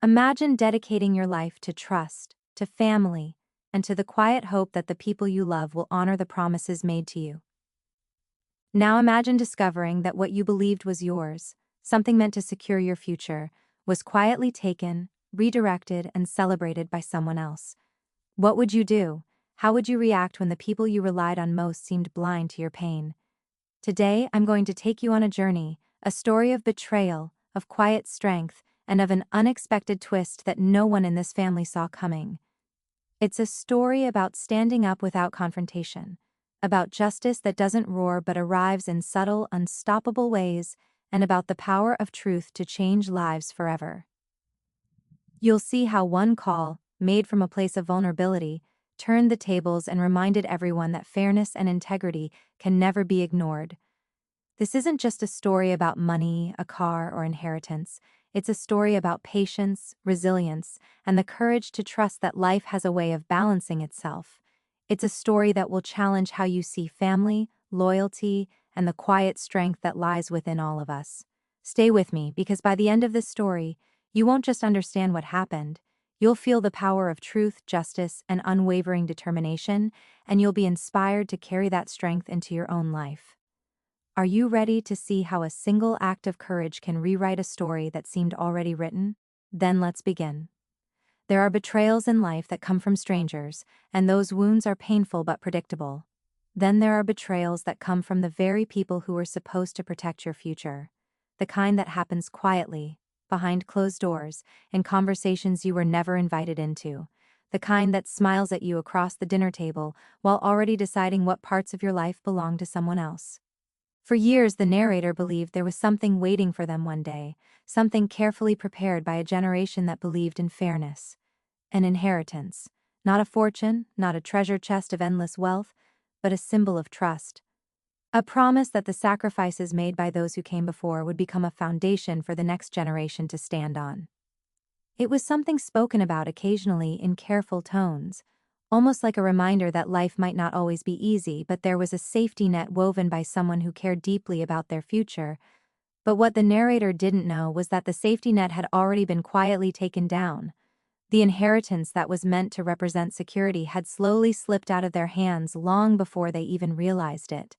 Imagine dedicating your life to trust, to family, and to the quiet hope that the people you love will honor the promises made to you. Now imagine discovering that what you believed was yours, something meant to secure your future, was quietly taken, redirected, and celebrated by someone else. What would you do? How would you react when the people you relied on most seemed blind to your pain? Today, I'm going to take you on a journey, a story of betrayal, of quiet strength, and of an unexpected twist that no one in this family saw coming. It's a story about standing up without confrontation, about justice that doesn't roar but arrives in subtle, unstoppable ways, and about the power of truth to change lives forever. You'll see how one call, made from a place of vulnerability, turned the tables and reminded everyone that fairness and integrity can never be ignored. This isn't just a story about money, a car, or inheritance. It's a story about patience, resilience, and the courage to trust that life has a way of balancing itself. It's a story that will challenge how you see family, loyalty, and the quiet strength that lies within all of us. Stay with me, because by the end of this story, you won't just understand what happened. You'll feel the power of truth, justice, and unwavering determination, and you'll be inspired to carry that strength into your own life. Are you ready to see how a single act of courage can rewrite a story that seemed already written? Then let's begin. There are betrayals in life that come from strangers, and those wounds are painful but predictable. Then there are betrayals that come from the very people who were supposed to protect your future. The kind that happens quietly, behind closed doors, in conversations you were never invited into. The kind that smiles at you across the dinner table while already deciding what parts of your life belong to someone else. For years, the narrator believed there was something waiting for them one day, something carefully prepared by a generation that believed in fairness. An inheritance. Not a fortune, not a treasure chest of endless wealth, but a symbol of trust. A promise that the sacrifices made by those who came before would become a foundation for the next generation to stand on. It was something spoken about occasionally in careful tones, almost like a reminder that life might not always be easy, but there was a safety net woven by someone who cared deeply about their future. But what the narrator didn't know was that the safety net had already been quietly taken down. The inheritance that was meant to represent security had slowly slipped out of their hands long before they even realized it.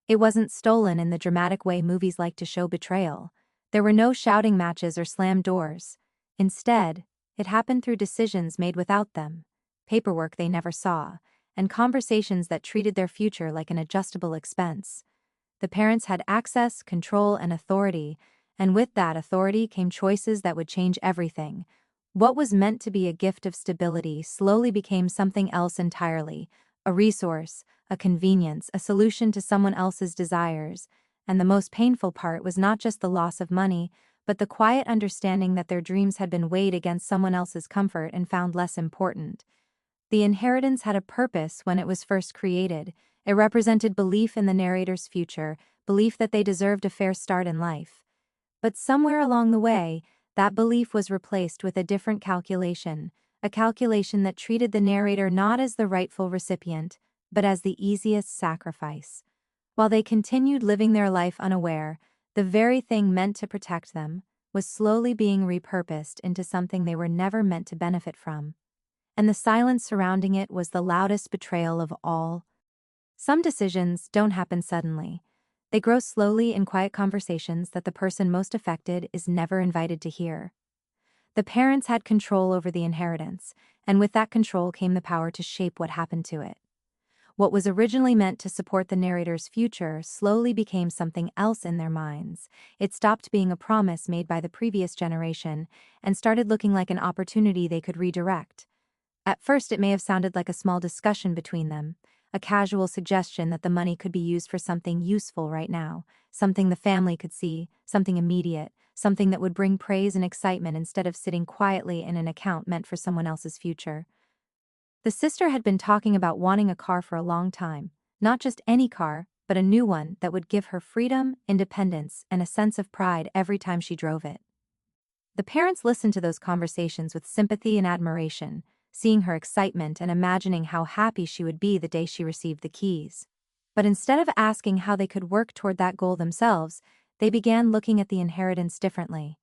It wasn't stolen in the dramatic way movies like to show betrayal. There were no shouting matches or slammed doors. Instead, it happened through decisions made without them, paperwork they never saw, and conversations that treated their future like an adjustable expense. The parents had access, control, and authority, and with that authority came choices that would change everything. What was meant to be a gift of stability slowly became something else entirely, a resource, a convenience, a solution to someone else's desires. And the most painful part was not just the loss of money, but the quiet understanding that their dreams had been weighed against someone else's comfort and found less important. The inheritance had a purpose when it was first created. It represented belief in the narrator's future, belief that they deserved a fair start in life. But somewhere along the way, that belief was replaced with a different calculation, a calculation that treated the narrator not as the rightful recipient, but as the easiest sacrifice. While they continued living their life unaware, the very thing meant to protect them was slowly being repurposed into something they were never meant to benefit from. And the silence surrounding it was the loudest betrayal of all. Some decisions don't happen suddenly. They grow slowly in quiet conversations that the person most affected is never invited to hear. The parents had control over the inheritance, and with that control came the power to shape what happened to it. What was originally meant to support the narrator's future slowly became something else in their minds. It stopped being a promise made by the previous generation and started looking like an opportunity they could redirect. At first, it may have sounded like a small discussion between them, a casual suggestion that the money could be used for something useful right now, something the family could see, something immediate, something that would bring praise and excitement instead of sitting quietly in an account meant for someone else's future. The sister had been talking about wanting a car for a long time, not just any car, but a new one that would give her freedom, independence, and a sense of pride every time she drove it. The parents listened to those conversations with sympathy and admiration, seeing her excitement and imagining how happy she would be the day she received the keys. But instead of asking how they could work toward that goal themselves, they began looking at the inheritance differently.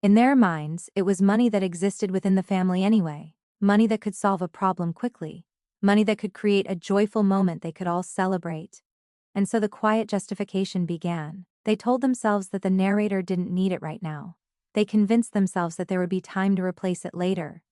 In their minds, it was money that existed within the family anyway, money that could solve a problem quickly, money that could create a joyful moment they could all celebrate. And so the quiet justification began. They told themselves that the narrator didn't need it right now. They convinced themselves that there would be time to replace it later.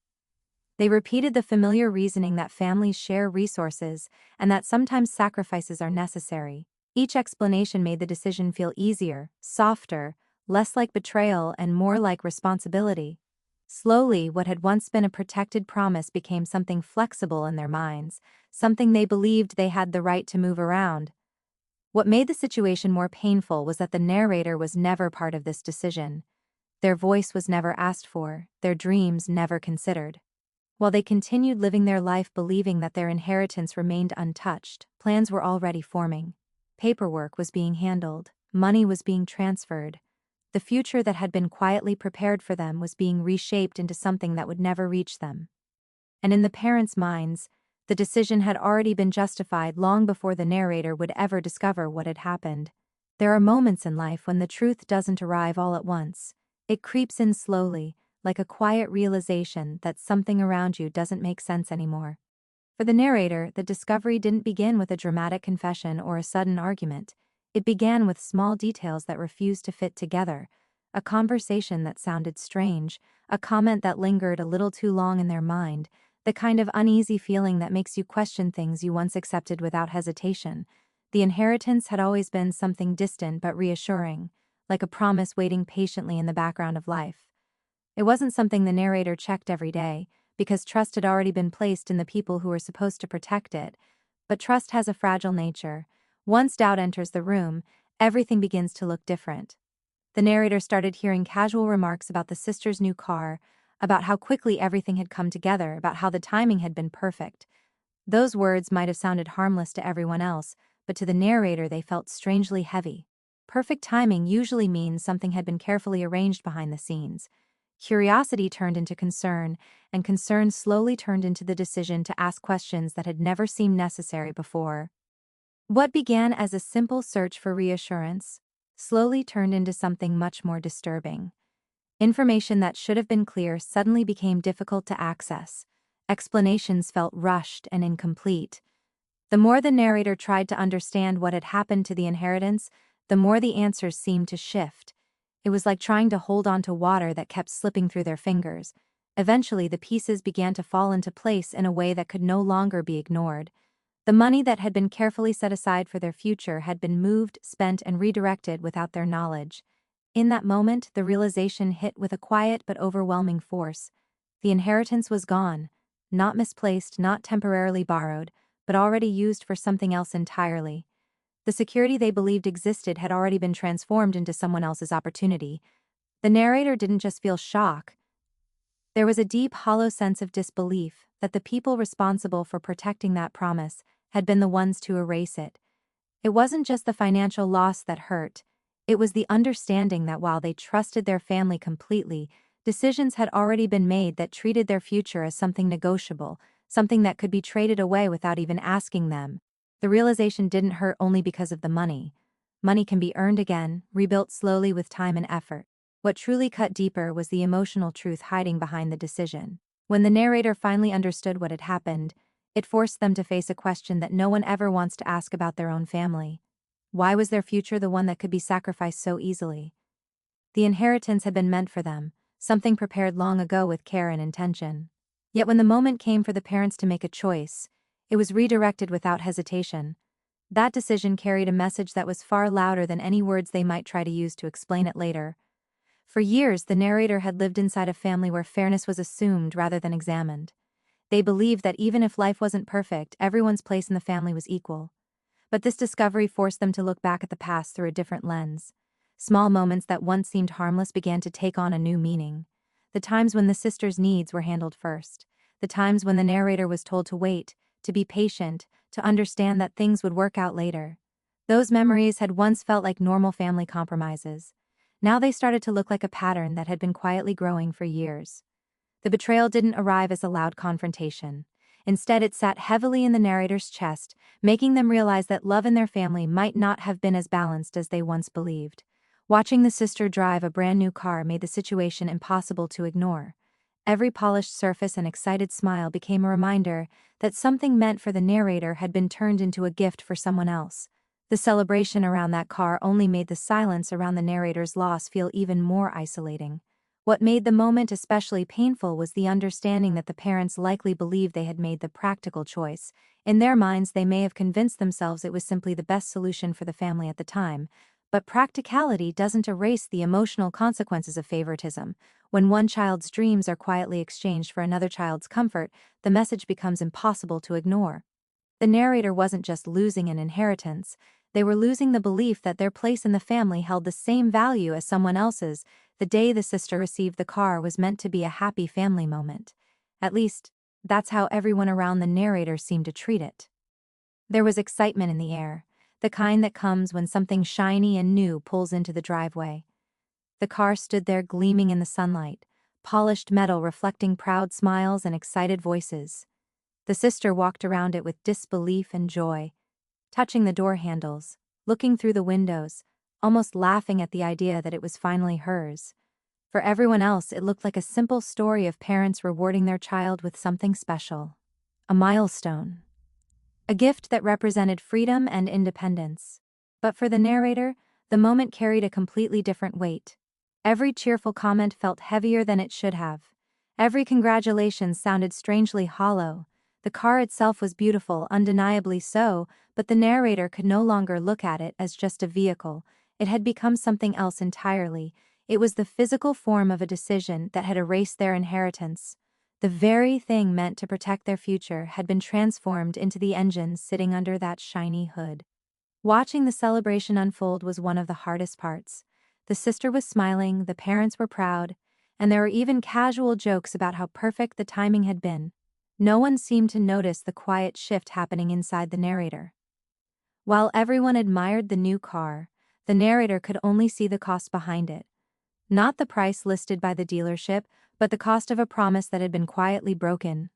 They repeated the familiar reasoning that families share resources and that sometimes sacrifices are necessary. Each explanation made the decision feel easier, softer, less like betrayal and more like responsibility. Slowly, what had once been a protected promise became something flexible in their minds, something they believed they had the right to move around. What made the situation more painful was that the narrator was never part of this decision. Their voice was never asked for, their dreams never considered. While they continued living their life believing that their inheritance remained untouched, plans were already forming. Paperwork was being handled, money was being transferred. The future that had been quietly prepared for them was being reshaped into something that would never reach them. And in the parents' minds, the decision had already been justified long before the narrator would ever discover what had happened. There are moments in life when the truth doesn't arrive all at once. It creeps in slowly, like a quiet realization that something around you doesn't make sense anymore. For the narrator, the discovery didn't begin with a dramatic confession or a sudden argument. It began with small details that refused to fit together, a conversation that sounded strange, a comment that lingered a little too long in their mind, the kind of uneasy feeling that makes you question things you once accepted without hesitation. The inheritance had always been something distant but reassuring, like a promise waiting patiently in the background of life. It wasn't something the narrator checked every day, because trust had already been placed in the people who were supposed to protect it. But trust has a fragile nature. Once doubt enters the room, everything begins to look different. The narrator started hearing casual remarks about the sister's new car, about how quickly everything had come together, about how the timing had been perfect. Those words might have sounded harmless to everyone else, but to the narrator they felt strangely heavy. Perfect timing usually means something had been carefully arranged behind the scenes. Curiosity turned into concern, and concern slowly turned into the decision to ask questions that had never seemed necessary before. What began as a simple search for reassurance slowly turned into something much more disturbing. Information that should have been clear suddenly became difficult to access. Explanations felt rushed and incomplete. The more the narrator tried to understand what had happened to the inheritance, the more the answers seemed to shift. It was like trying to hold on to water that kept slipping through their fingers. Eventually, the pieces began to fall into place in a way that could no longer be ignored. The money that had been carefully set aside for their future had been moved, spent, and redirected without their knowledge. In that moment, the realization hit with a quiet but overwhelming force. The inheritance was gone, not misplaced, not temporarily borrowed, but already used for something else entirely. The security they believed existed had already been transformed into someone else's opportunity. The narrator didn't just feel shock. There was a deep, hollow sense of disbelief that the people responsible for protecting that promise had been the ones to erase it. It wasn't just the financial loss that hurt. It was the understanding that while they trusted their family completely, decisions had already been made that treated their future as something negotiable, something that could be traded away without even asking them. The realization didn't hurt only because of the money. Money can be earned again, rebuilt slowly with time and effort. What truly cut deeper was the emotional truth hiding behind the decision. When the narrator finally understood what had happened, it forced them to face a question that no one ever wants to ask about their own family. Why was their future the one that could be sacrificed so easily? The inheritance had been meant for them, something prepared long ago with care and intention. Yet when the moment came for the parents to make a choice, it was redirected without hesitation. That decision carried a message that was far louder than any words they might try to use to explain it later. For years, the narrator had lived inside a family where fairness was assumed rather than examined. They believed that even if life wasn't perfect, everyone's place in the family was equal. But this discovery forced them to look back at the past through a different lens. Small moments that once seemed harmless began to take on a new meaning. The times when the sister's needs were handled first. The times when the narrator was told to wait, to be patient, to understand that things would work out later. Those memories had once felt like normal family compromises. Now they started to look like a pattern that had been quietly growing for years. The betrayal didn't arrive as a loud confrontation. Instead, it sat heavily in the narrator's chest, making them realize that love in their family might not have been as balanced as they once believed. Watching the sister drive a brand new car made the situation impossible to ignore. Every polished surface and excited smile became a reminder that something meant for the narrator had been turned into a gift for someone else. The celebration around that car only made the silence around the narrator's loss feel even more isolating. What made the moment especially painful was the understanding that the parents likely believed they had made the practical choice. In their minds, they may have convinced themselves it was simply the best solution for the family at the time. But practicality doesn't erase the emotional consequences of favoritism. When one child's dreams are quietly exchanged for another child's comfort, the message becomes impossible to ignore. The narrator wasn't just losing an inheritance, they were losing the belief that their place in the family held the same value as someone else's. The day the sister received the car was meant to be a happy family moment. At least, that's how everyone around the narrator seemed to treat it. There was excitement in the air, the kind that comes when something shiny and new pulls into the driveway. The car stood there gleaming in the sunlight, polished metal reflecting proud smiles and excited voices. The sister walked around it with disbelief and joy, touching the door handles, looking through the windows, almost laughing at the idea that it was finally hers. For everyone else, it looked like a simple story of parents rewarding their child with something special. A milestone. A gift that represented freedom and independence. But for the narrator, the moment carried a completely different weight. Every cheerful comment felt heavier than it should have. Every congratulations sounded strangely hollow. The car itself was beautiful, undeniably so, but the narrator could no longer look at it as just a vehicle. It had become something else entirely. It was the physical form of a decision that had erased their inheritance. The very thing meant to protect their future had been transformed into the engine sitting under that shiny hood. Watching the celebration unfold was one of the hardest parts. The sister was smiling, the parents were proud, and there were even casual jokes about how perfect the timing had been. No one seemed to notice the quiet shift happening inside the narrator. While everyone admired the new car, the narrator could only see the cost behind it. Not the price listed by the dealership, but the cost of a promise that had been quietly broken.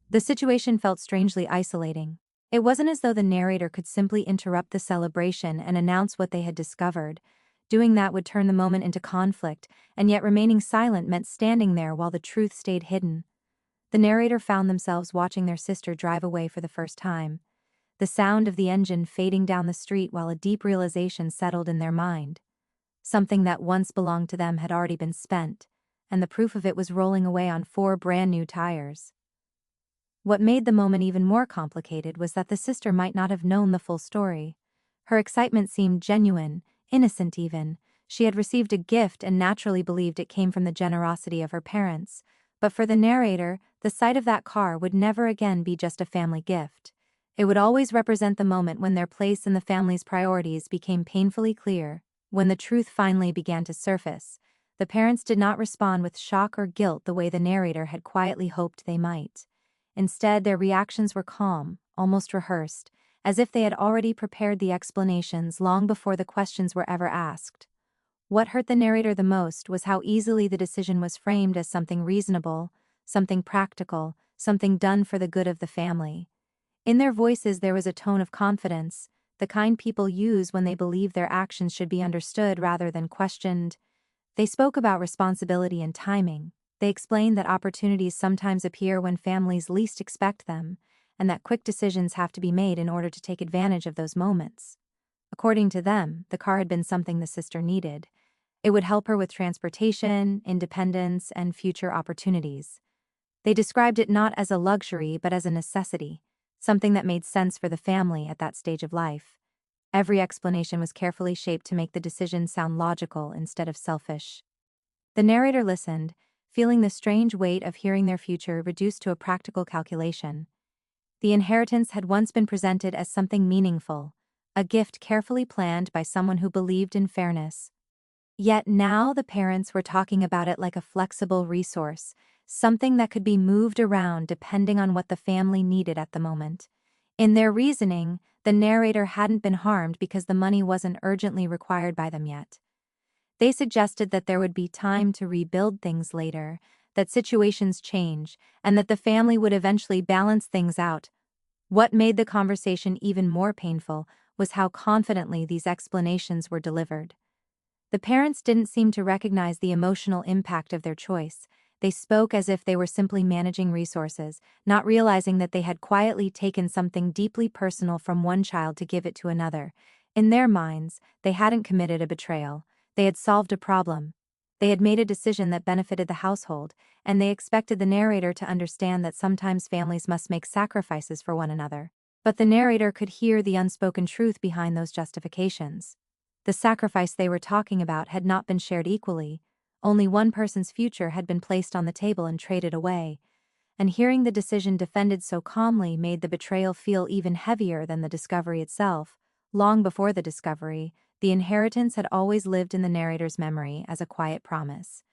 The situation felt strangely isolating. It wasn't as though the narrator could simply interrupt the celebration and announce what they had discovered. Doing that would turn the moment into conflict, and yet remaining silent meant standing there while the truth stayed hidden. The narrator found themselves watching their sister drive away for the first time. The sound of the engine fading down the street while a deep realization settled in their mind. Something that once belonged to them had already been spent, and the proof of it was rolling away on 4 brand new tires. What made the moment even more complicated was that the sister might not have known the full story. Her excitement seemed genuine, innocent even. She had received a gift and naturally believed it came from the generosity of her parents. But for the narrator, the sight of that car would never again be just a family gift. It would always represent the moment when their place in the family's priorities became painfully clear. When the truth finally began to surface, the parents did not respond with shock or guilt the way the narrator had quietly hoped they might. Instead, their reactions were calm, almost rehearsed, as if they had already prepared the explanations long before the questions were ever asked. What hurt the narrator the most was how easily the decision was framed as something reasonable, something practical, something done for the good of the family. In their voices there was a tone of confidence, the kind people use when they believe their actions should be understood rather than questioned. They spoke about responsibility and timing. They explained that opportunities sometimes appear when families least expect them, and that quick decisions have to be made in order to take advantage of those moments. According to them, the car had been something the sister needed. It would help her with transportation, independence, and future opportunities. They described it not as a luxury but as a necessity, something that made sense for the family at that stage of life. Every explanation was carefully shaped to make the decision sound logical instead of selfish. The narrator listened, feeling the strange weight of hearing their future reduced to a practical calculation. The inheritance had once been presented as something meaningful, a gift carefully planned by someone who believed in fairness. Yet now the parents were talking about it like a flexible resource, something that could be moved around depending on what the family needed at the moment. In their reasoning, the narrator hadn't been harmed because the money wasn't urgently required by them yet. They suggested that there would be time to rebuild things later, that situations change, and that the family would eventually balance things out. What made the conversation even more painful was how confidently these explanations were delivered. The parents didn't seem to recognize the emotional impact of their choice. They spoke as if they were simply managing resources, not realizing that they had quietly taken something deeply personal from one child to give it to another. In their minds, they hadn't committed a betrayal. They had solved a problem. They had made a decision that benefited the household, and they expected the narrator to understand that sometimes families must make sacrifices for one another. But the narrator could hear the unspoken truth behind those justifications. The sacrifice they were talking about had not been shared equally. Only one person's future had been placed on the table and traded away. And hearing the decision defended so calmly made the betrayal feel even heavier than the discovery itself. Long before the discovery, the inheritance had always lived in the narrator's memory as a quiet promise.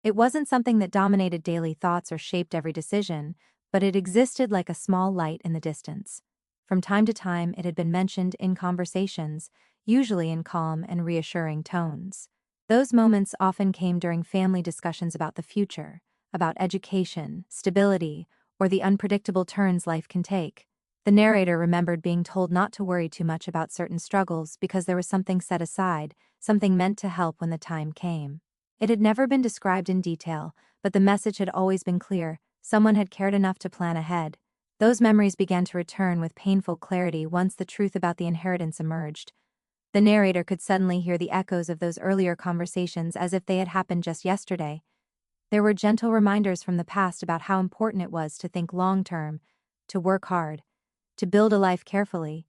It wasn't something that dominated daily thoughts or shaped every decision, but it existed like a small light in the distance. From time to time, it had been mentioned in conversations, usually in calm and reassuring tones. Those moments often came during family discussions about the future, about education, stability, or the unpredictable turns life can take. The narrator remembered being told not to worry too much about certain struggles because there was something set aside, something meant to help when the time came. It had never been described in detail, but the message had always been clear: someone had cared enough to plan ahead. Those memories began to return with painful clarity once the truth about the inheritance emerged. The narrator could suddenly hear the echoes of those earlier conversations as if they had happened just yesterday. There were gentle reminders from the past about how important it was to think long-term, to work hard, to build a life carefully.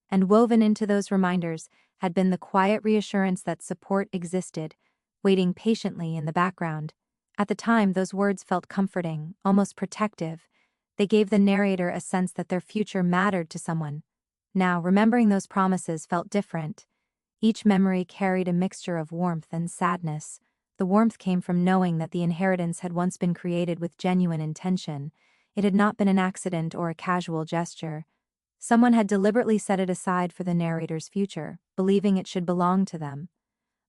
And woven into those reminders had been the quiet reassurance that support existed, waiting patiently in the background. At the time, those words felt comforting, almost protective. They gave the narrator a sense that their future mattered to someone. Now, remembering those promises felt different. Each memory carried a mixture of warmth and sadness. The warmth came from knowing that the inheritance had once been created with genuine intention. It had not been an accident or a casual gesture. Someone had deliberately set it aside for the narrator's future, believing it should belong to them.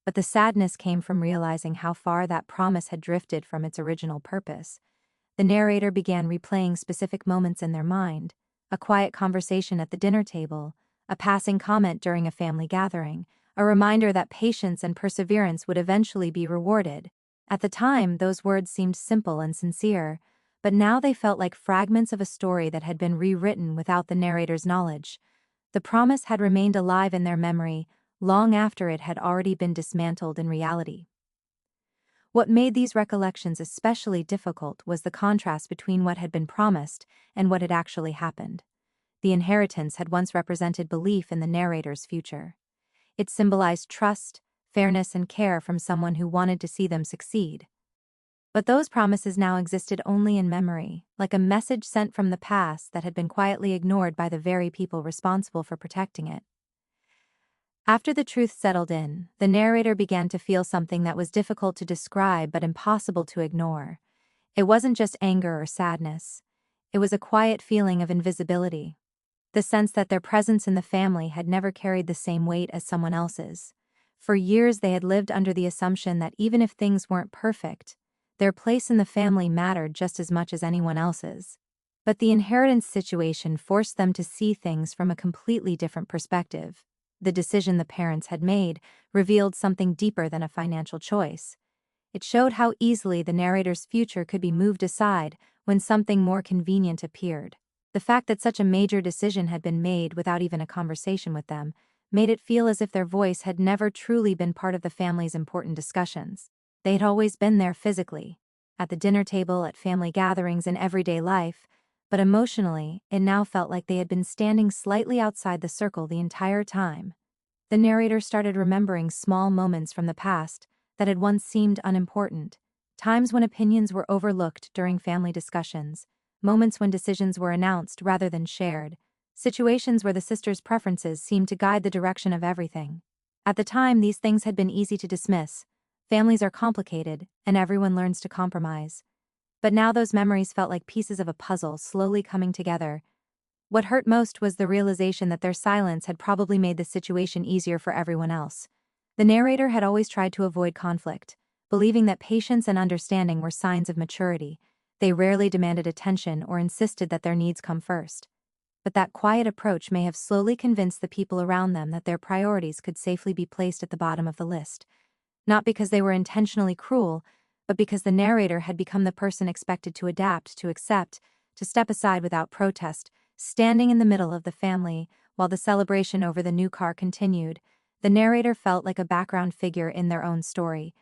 But the sadness came from realizing how far that promise had drifted from its original purpose. The narrator began replaying specific moments in their mind: a quiet conversation at the dinner table, a passing comment during a family gathering, a reminder that patience and perseverance would eventually be rewarded. At the time, those words seemed simple and sincere, but now they felt like fragments of a story that had been rewritten without the narrator's knowledge. The promise had remained alive in their memory long after it had already been dismantled in reality. What made these recollections especially difficult was the contrast between what had been promised and what had actually happened. The inheritance had once represented belief in the narrator's future. It symbolized trust, fairness, and care from someone who wanted to see them succeed. But those promises now existed only in memory, like a message sent from the past that had been quietly ignored by the very people responsible for protecting it. After the truth settled in, the narrator began to feel something that was difficult to describe but impossible to ignore. It wasn't just anger or sadness. It was a quiet feeling of invisibility. The sense that their presence in the family had never carried the same weight as someone else's. For years they had lived under the assumption that even if things weren't perfect, their place in the family mattered just as much as anyone else's. But the inheritance situation forced them to see things from a completely different perspective. The decision the parents had made revealed something deeper than a financial choice. It showed how easily the narrator's future could be moved aside when something more convenient appeared. The fact that such a major decision had been made without even a conversation with them made it feel as if their voice had never truly been part of the family's important discussions. They had always been there physically, at the dinner table, at family gatherings, in everyday life, but emotionally, it now felt like they had been standing slightly outside the circle the entire time. The narrator started remembering small moments from the past that had once seemed unimportant, times when opinions were overlooked during family discussions, moments when decisions were announced rather than shared, situations where the sisters' preferences seemed to guide the direction of everything. At the time, these things had been easy to dismiss. Families are complicated, and everyone learns to compromise. But now those memories felt like pieces of a puzzle slowly coming together. What hurt most was the realization that their silence had probably made the situation easier for everyone else. The narrator had always tried to avoid conflict, believing that patience and understanding were signs of maturity. They rarely demanded attention or insisted that their needs come first. But that quiet approach may have slowly convinced the people around them that their priorities could safely be placed at the bottom of the list. Not because they were intentionally cruel, but because the narrator had become the person expected to adapt, to accept, to step aside without protest, standing in the middle of the family while the celebration over the new car continued. The narrator felt like a background figure in their own story.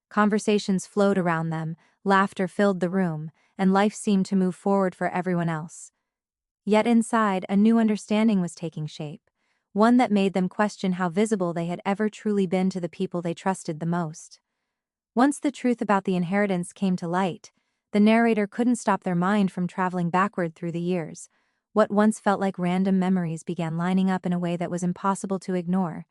Conversations flowed around them, laughter filled the room, and life seemed to move forward for everyone else. Yet inside, a new understanding was taking shape, one that made them question how visible they had ever truly been to the people they trusted the most. Once the truth about the inheritance came to light, the narrator couldn't stop their mind from traveling backward through the years. What once felt like random memories began lining up in a way that was impossible to ignore.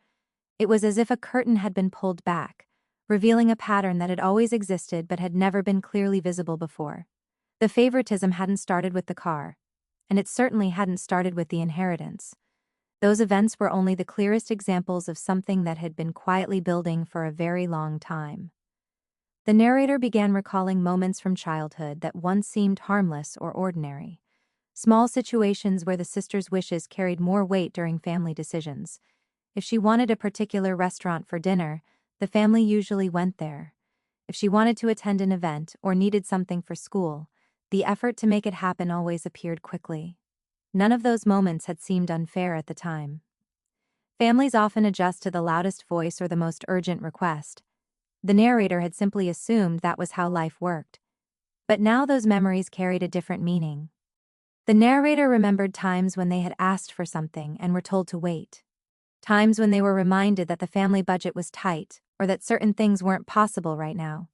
It was as if a curtain had been pulled back, revealing a pattern that had always existed but had never been clearly visible before. The favoritism hadn't started with the car, and it certainly hadn't started with the inheritance. Those events were only the clearest examples of something that had been quietly building for a very long time. The narrator began recalling moments from childhood that once seemed harmless or ordinary. Small situations where the sister's wishes carried more weight during family decisions. If she wanted a particular restaurant for dinner, the family usually went there. If she wanted to attend an event or needed something for school, the effort to make it happen always appeared quickly. None of those moments had seemed unfair at the time. Families often adjust to the loudest voice or the most urgent request. The narrator had simply assumed that was how life worked. But now those memories carried a different meaning. The narrator remembered times when they had asked for something and were told to wait. Times when they were reminded that the family budget was tight or that certain things weren't possible right now.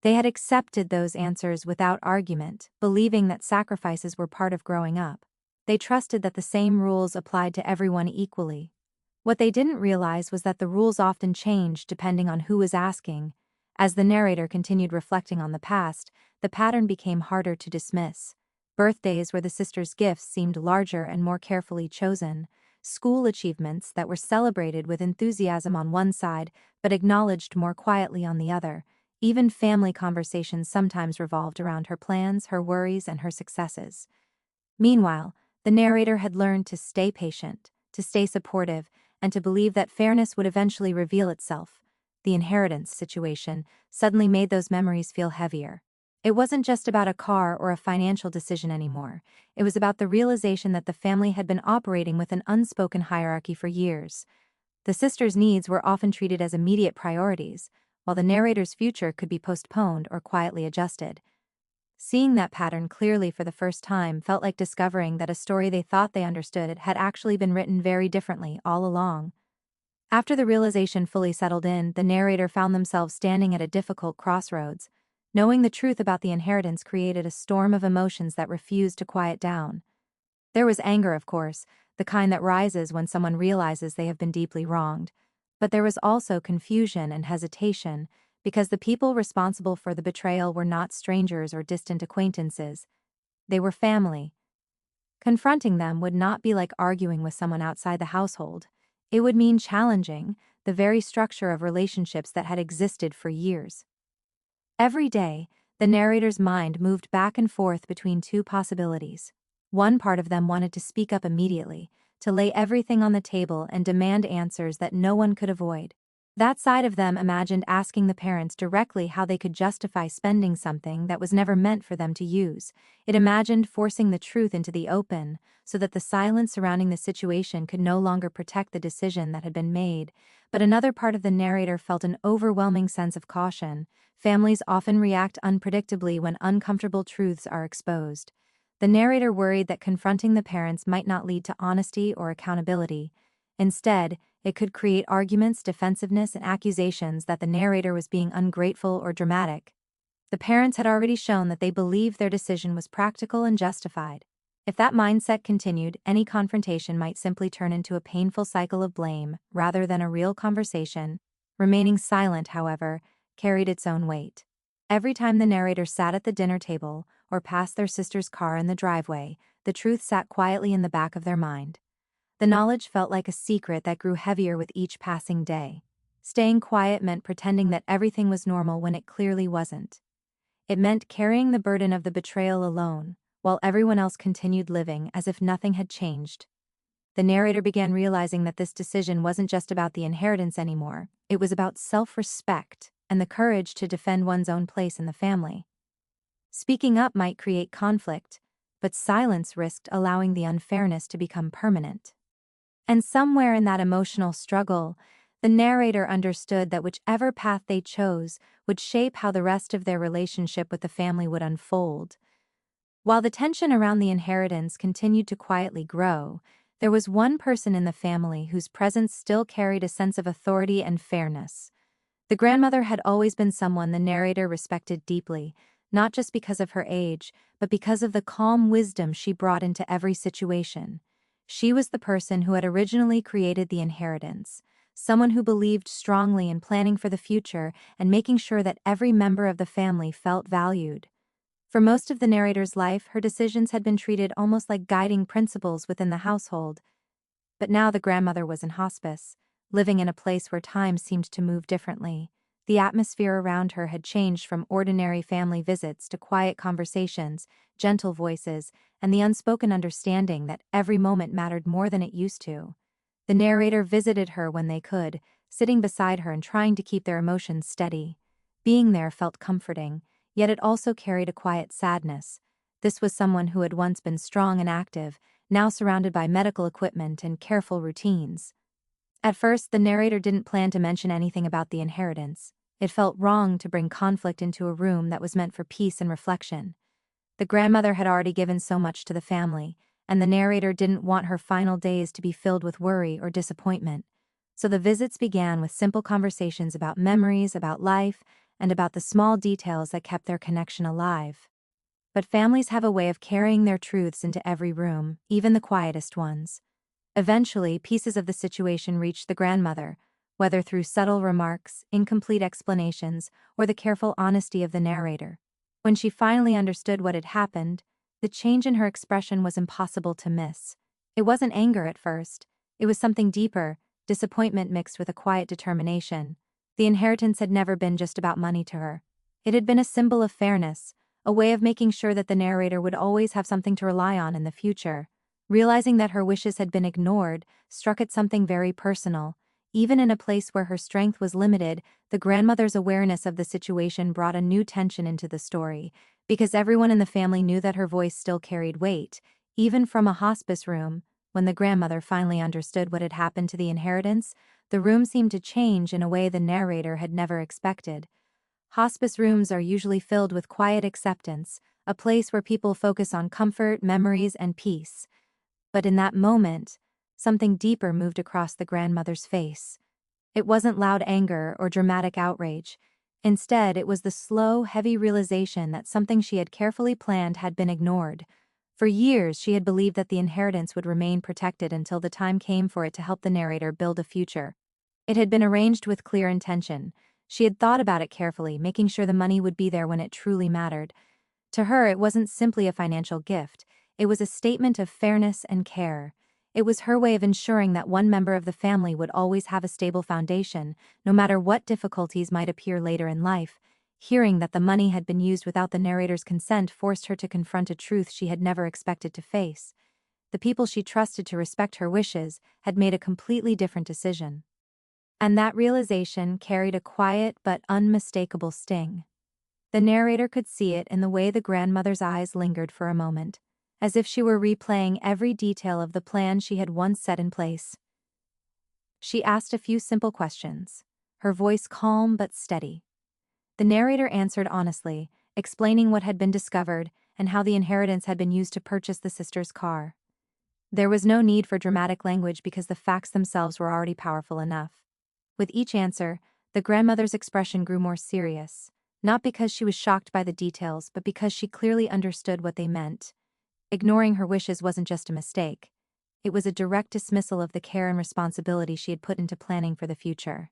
They had accepted those answers without argument, believing that sacrifices were part of growing up. They trusted that the same rules applied to everyone equally. What they didn't realize was that the rules often changed depending on who was asking. As the narrator continued reflecting on the past, the pattern became harder to dismiss. Birthdays where the sisters' gifts seemed larger and more carefully chosen. School achievements that were celebrated with enthusiasm on one side but acknowledged more quietly on the other. Even family conversations sometimes revolved around her plans, her worries, and her successes. Meanwhile, the narrator had learned to stay patient, to stay supportive, and to believe that fairness would eventually reveal itself. The inheritance situation suddenly made those memories feel heavier. It wasn't just about a car or a financial decision anymore. It was about the realization that the family had been operating with an unspoken hierarchy for years. The sisters' needs were often treated as immediate priorities, while the narrator's future could be postponed or quietly adjusted. Seeing that pattern clearly for the first time felt like discovering that a story they thought they understood had actually been written very differently all along. After the realization fully settled in, the narrator found themselves standing at a difficult crossroads. Knowing the truth about the inheritance created a storm of emotions that refused to quiet down. There was anger, of course, the kind that rises when someone realizes they have been deeply wronged. But there was also confusion and hesitation, because the people responsible for the betrayal were not strangers or distant acquaintances. They were family. Confronting them would not be like arguing with someone outside the household. It would mean challenging the very structure of relationships that had existed for years. Every day, the narrator's mind moved back and forth between two possibilities. One part of them wanted to speak up immediately, to lay everything on the table and demand answers that no one could avoid. That side of them imagined asking the parents directly how they could justify spending something that was never meant for them to use. It imagined forcing the truth into the open, so that the silence surrounding the situation could no longer protect the decision that had been made. But another part of the narrator felt an overwhelming sense of caution. Families often react unpredictably when uncomfortable truths are exposed. The narrator worried that confronting the parents might not lead to honesty or accountability. Instead, it could create arguments, defensiveness, and accusations that the narrator was being ungrateful or dramatic. The parents had already shown that they believed their decision was practical and justified. If that mindset continued, any confrontation might simply turn into a painful cycle of blame rather than a real conversation. Remaining silent, however, carried its own weight. Every time the narrator sat at the dinner table or passed their sister's car in the driveway, the truth sat quietly in the back of their mind. The knowledge felt like a secret that grew heavier with each passing day. Staying quiet meant pretending that everything was normal when it clearly wasn't. It meant carrying the burden of the betrayal alone, while everyone else continued living as if nothing had changed. The narrator began realizing that this decision wasn't just about the inheritance anymore, it was about self-respect. and the courage to defend one's own place in the family. Speaking up might create conflict, but silence risked allowing the unfairness to become permanent. And somewhere in that emotional struggle, the narrator understood that whichever path they chose would shape how the rest of their relationship with the family would unfold. While the tension around the inheritance continued to quietly grow, there was one person in the family whose presence still carried a sense of authority and fairness. The grandmother had always been someone the narrator respected deeply, not just because of her age, but because of the calm wisdom she brought into every situation. She was the person who had originally created the inheritance, someone who believed strongly in planning for the future and making sure that every member of the family felt valued. For most of the narrator's life, her decisions had been treated almost like guiding principles within the household. But now the grandmother was in hospice, living in a place where time seemed to move differently. The atmosphere around her had changed from ordinary family visits to quiet conversations, gentle voices, and the unspoken understanding that every moment mattered more than it used to. The narrator visited her when they could, sitting beside her and trying to keep their emotions steady. Being there felt comforting, yet it also carried a quiet sadness. This was someone who had once been strong and active, now surrounded by medical equipment and careful routines. At first, the narrator didn't plan to mention anything about the inheritance. It felt wrong to bring conflict into a room that was meant for peace and reflection. The grandmother had already given so much to the family, and the narrator didn't want her final days to be filled with worry or disappointment. So the visits began with simple conversations about memories, about life, and about the small details that kept their connection alive. But families have a way of carrying their truths into every room, even the quietest ones. Eventually, pieces of the situation reached the grandmother, whether through subtle remarks, incomplete explanations, or the careful honesty of the narrator. When she finally understood what had happened, the change in her expression was impossible to miss. It wasn't anger at first. It was something deeper, disappointment mixed with a quiet determination. The inheritance had never been just about money to her. It had been a symbol of fairness, a way of making sure that the narrator would always have something to rely on in the future. Realizing that her wishes had been ignored struck at something very personal. Even in a place where her strength was limited, the grandmother's awareness of the situation brought a new tension into the story, because everyone in the family knew that her voice still carried weight, even from a hospice room. When the grandmother finally understood what had happened to the inheritance, the room seemed to change in a way the narrator had never expected. Hospice rooms are usually filled with quiet acceptance, a place where people focus on comfort, memories, and peace. But in that moment, something deeper moved across the grandmother's face. It wasn't loud anger or dramatic outrage. Instead, it was the slow, heavy realization that something she had carefully planned had been ignored. For years, she had believed that the inheritance would remain protected until the time came for it to help the narrator build a future. It had been arranged with clear intention. She had thought about it carefully, making sure the money would be there when it truly mattered. To her, it wasn't simply a financial gift. It was a statement of fairness and care. It was her way of ensuring that one member of the family would always have a stable foundation, no matter what difficulties might appear later in life. Hearing that the money had been used without the narrator's consent forced her to confront a truth she had never expected to face. The people she trusted to respect her wishes had made a completely different decision. And that realization carried a quiet but unmistakable sting. The narrator could see it in the way the grandmother's eyes lingered for a moment, as if she were replaying every detail of the plan she had once set in place. She asked a few simple questions, her voice calm but steady. The narrator answered honestly, explaining what had been discovered and how the inheritance had been used to purchase the sister's car. There was no need for dramatic language because the facts themselves were already powerful enough. With each answer, the grandmother's expression grew more serious, not because she was shocked by the details, but because she clearly understood what they meant. Ignoring her wishes wasn't just a mistake. It was a direct dismissal of the care and responsibility she had put into planning for the future.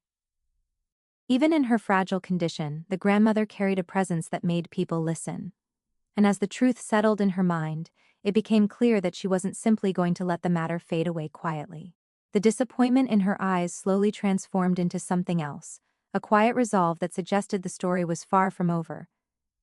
Even in her fragile condition, the grandmother carried a presence that made people listen. And as the truth settled in her mind, it became clear that she wasn't simply going to let the matter fade away quietly. The disappointment in her eyes slowly transformed into something else, a quiet resolve that suggested the story was far from over.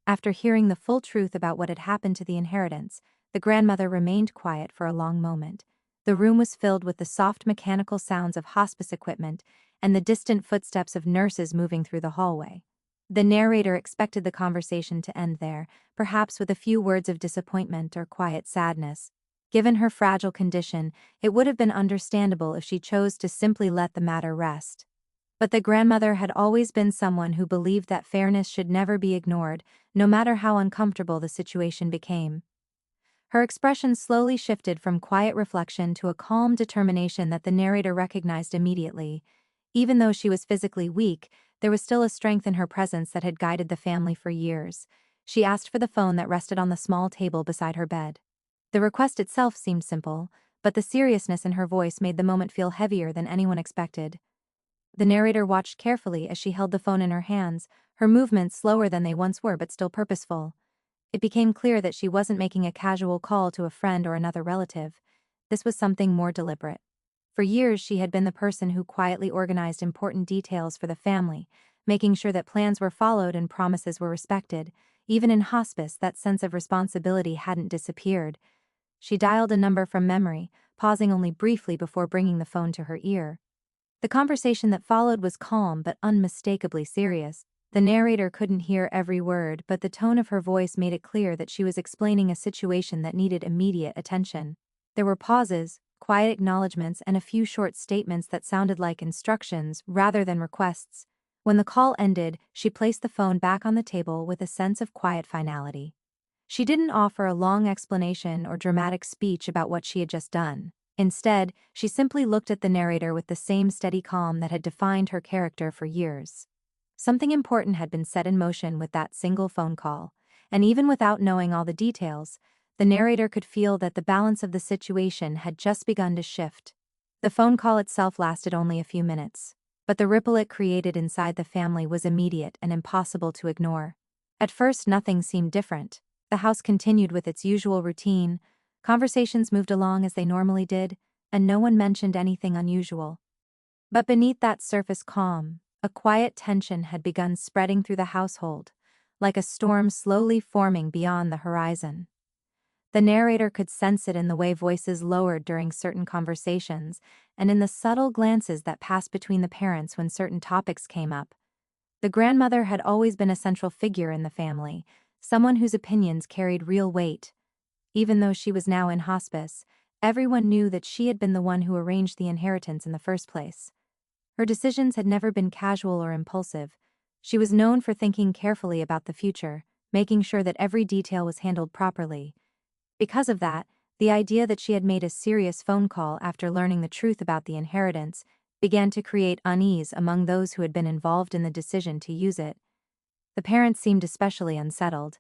After hearing the full truth about what had happened to the inheritance, the grandmother remained quiet for a long moment. The room was filled with the soft mechanical sounds of hospice equipment and the distant footsteps of nurses moving through the hallway. The narrator expected the conversation to end there, perhaps with a few words of disappointment or quiet sadness. Given her fragile condition, it would have been understandable if she chose to simply let the matter rest. But the grandmother had always been someone who believed that fairness should never be ignored, no matter how uncomfortable the situation became. Her expression slowly shifted from quiet reflection to a calm determination that the narrator recognized immediately. Even though she was physically weak, there was still a strength in her presence that had guided the family for years. She asked for the phone that rested on the small table beside her bed. The request itself seemed simple, but the seriousness in her voice made the moment feel heavier than anyone expected. The narrator watched carefully as she held the phone in her hands, her movements slower than they once were but still purposeful. It became clear that she wasn't making a casual call to a friend or another relative. This was something more deliberate. For years she had been the person who quietly organized important details for the family, making sure that plans were followed and promises were respected. Even in hospice, that sense of responsibility hadn't disappeared. She dialed a number from memory, pausing only briefly before bringing the phone to her ear. The conversation that followed was calm but unmistakably serious. The narrator couldn't hear every word, but the tone of her voice made it clear that she was explaining a situation that needed immediate attention. There were pauses, quiet acknowledgments, and a few short statements that sounded like instructions rather than requests. When the call ended, she placed the phone back on the table with a sense of quiet finality. She didn't offer a long explanation or dramatic speech about what she had just done. Instead, she simply looked at the narrator with the same steady calm that had defined her character for years. Something important had been set in motion with that single phone call, and even without knowing all the details, the narrator could feel that the balance of the situation had just begun to shift. The phone call itself lasted only a few minutes, but the ripple it created inside the family was immediate and impossible to ignore. At first, nothing seemed different. The house continued with its usual routine, conversations moved along as they normally did, and no one mentioned anything unusual. But beneath that surface calm, a quiet tension had begun spreading through the household, like a storm slowly forming beyond the horizon. The narrator could sense it in the way voices lowered during certain conversations, and in the subtle glances that passed between the parents when certain topics came up. The grandmother had always been a central figure in the family, someone whose opinions carried real weight. Even though she was now in hospice, everyone knew that she had been the one who arranged the inheritance in the first place. Her decisions had never been casual or impulsive. She was known for thinking carefully about the future, making sure that every detail was handled properly. Because of that, the idea that she had made a serious phone call after learning the truth about the inheritance began to create unease among those who had been involved in the decision to use it. The parents seemed especially unsettled.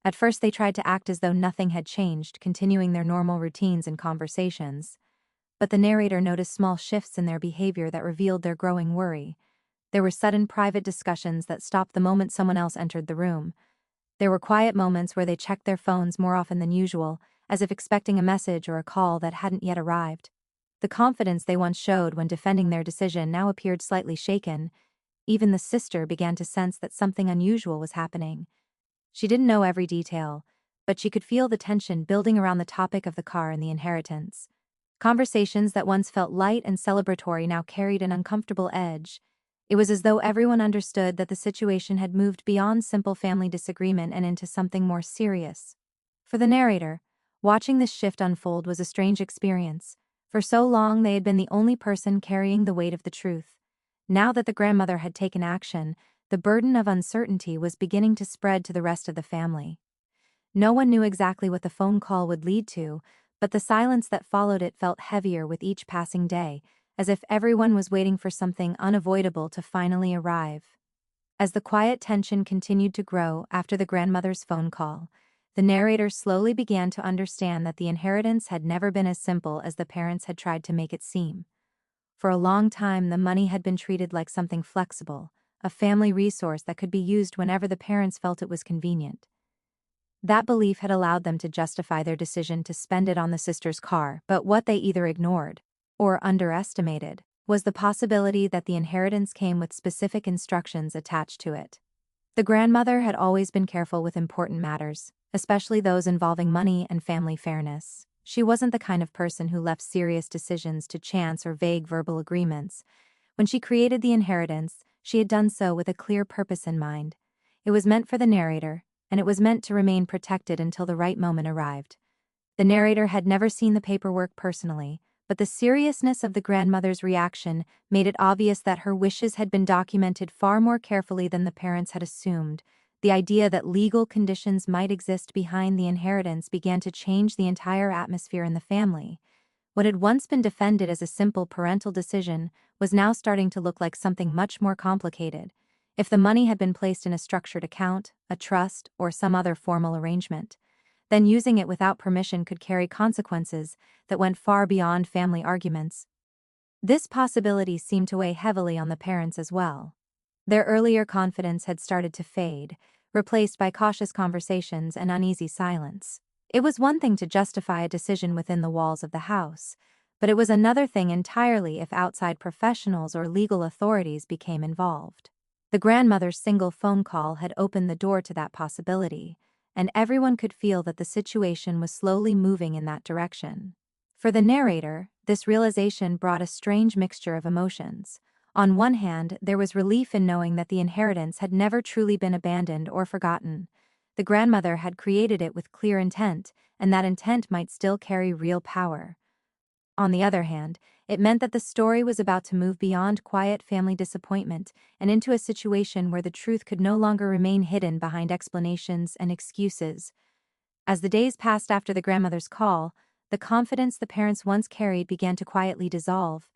At first they tried to act as though nothing had changed, continuing their normal routines and conversations. But the narrator noticed small shifts in their behavior that revealed their growing worry. There were sudden private discussions that stopped the moment someone else entered the room. There were quiet moments where they checked their phones more often than usual, as if expecting a message or a call that hadn't yet arrived. The confidence they once showed when defending their decision now appeared slightly shaken. Even the sister began to sense that something unusual was happening. She didn't know every detail, but she could feel the tension building around the topic of the car and the inheritance. Conversations that once felt light and celebratory now carried an uncomfortable edge. It was as though everyone understood that the situation had moved beyond simple family disagreement and into something more serious. For the narrator, watching this shift unfold was a strange experience. For so long they had been the only person carrying the weight of the truth. Now that the grandmother had taken action, the burden of uncertainty was beginning to spread to the rest of the family. No one knew exactly what the phone call would lead to, but the silence that followed it felt heavier with each passing day, as if everyone was waiting for something unavoidable to finally arrive. As the quiet tension continued to grow after the grandmother's phone call, the narrator slowly began to understand that the inheritance had never been as simple as the parents had tried to make it seem. For a long time, the money had been treated like something flexible, a family resource that could be used whenever the parents felt it was convenient. That belief had allowed them to justify their decision to spend it on the sister's car, but what they either ignored or underestimated was the possibility that the inheritance came with specific instructions attached to it. The grandmother had always been careful with important matters, especially those involving money and family fairness. She wasn't the kind of person who left serious decisions to chance or vague verbal agreements. When she created the inheritance, she had done so with a clear purpose in mind: It was meant for the narrator, and it was meant to remain protected until the right moment arrived. The narrator had never seen the paperwork personally, but the seriousness of the grandmother's reaction made it obvious that her wishes had been documented far more carefully than the parents had assumed. The idea that legal conditions might exist behind the inheritance began to change the entire atmosphere in the family. What had once been defended as a simple parental decision was now starting to look like something much more complicated. If the money had been placed in a structured account, a trust, or some other formal arrangement, then using it without permission could carry consequences that went far beyond family arguments. This possibility seemed to weigh heavily on the parents as well. Their earlier confidence had started to fade, replaced by cautious conversations and uneasy silence. It was one thing to justify a decision within the walls of the house, but it was another thing entirely if outside professionals or legal authorities became involved. The grandmother's single phone call had opened the door to that possibility, and everyone could feel that the situation was slowly moving in that direction. For the narrator, this realization brought a strange mixture of emotions. On one hand, there was relief in knowing that the inheritance had never truly been abandoned or forgotten. The grandmother had created it with clear intent, and that intent might still carry real power. On the other hand, it meant that the story was about to move beyond quiet family disappointment and into a situation where the truth could no longer remain hidden behind explanations and excuses. As the days passed after the grandmother's call, the confidence the parents once carried began to quietly dissolve.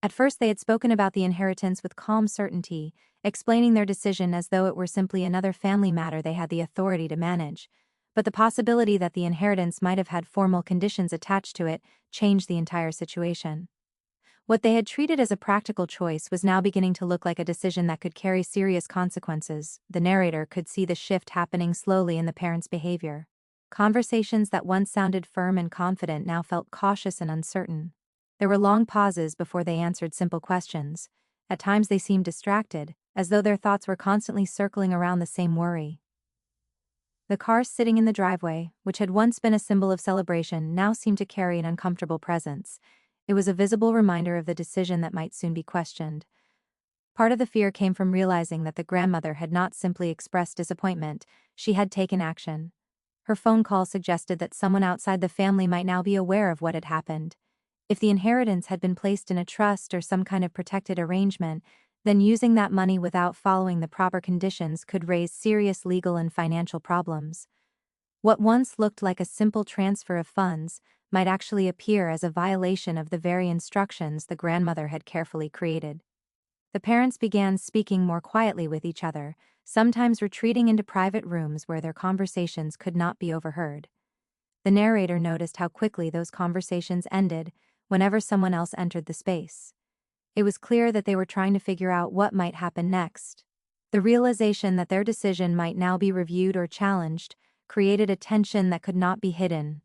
At first they had spoken about the inheritance with calm certainty, explaining their decision as though it were simply another family matter they had the authority to manage. But the possibility that the inheritance might have had formal conditions attached to it changed the entire situation. What they had treated as a practical choice was now beginning to look like a decision that could carry serious consequences. The narrator could see the shift happening slowly in the parents' behavior. Conversations that once sounded firm and confident now felt cautious and uncertain. There were long pauses before they answered simple questions. At times they seemed distracted, as though their thoughts were constantly circling around the same worry. The car sitting in the driveway, which had once been a symbol of celebration, now seemed to carry an uncomfortable presence. It was a visible reminder of the decision that might soon be questioned. Part of the fear came from realizing that the grandmother had not simply expressed disappointment, she had taken action. Her phone call suggested that someone outside the family might now be aware of what had happened. If the inheritance had been placed in a trust or some kind of protected arrangement, then using that money without following the proper conditions could raise serious legal and financial problems. What once looked like a simple transfer of funds might actually appear as a violation of the very instructions the grandmother had carefully created. The parents began speaking more quietly with each other, sometimes retreating into private rooms where their conversations could not be overheard. The narrator noticed how quickly those conversations ended whenever someone else entered the space. It was clear that they were trying to figure out what might happen next. The realization that their decision might now be reviewed or challenged created a tension that could not be hidden.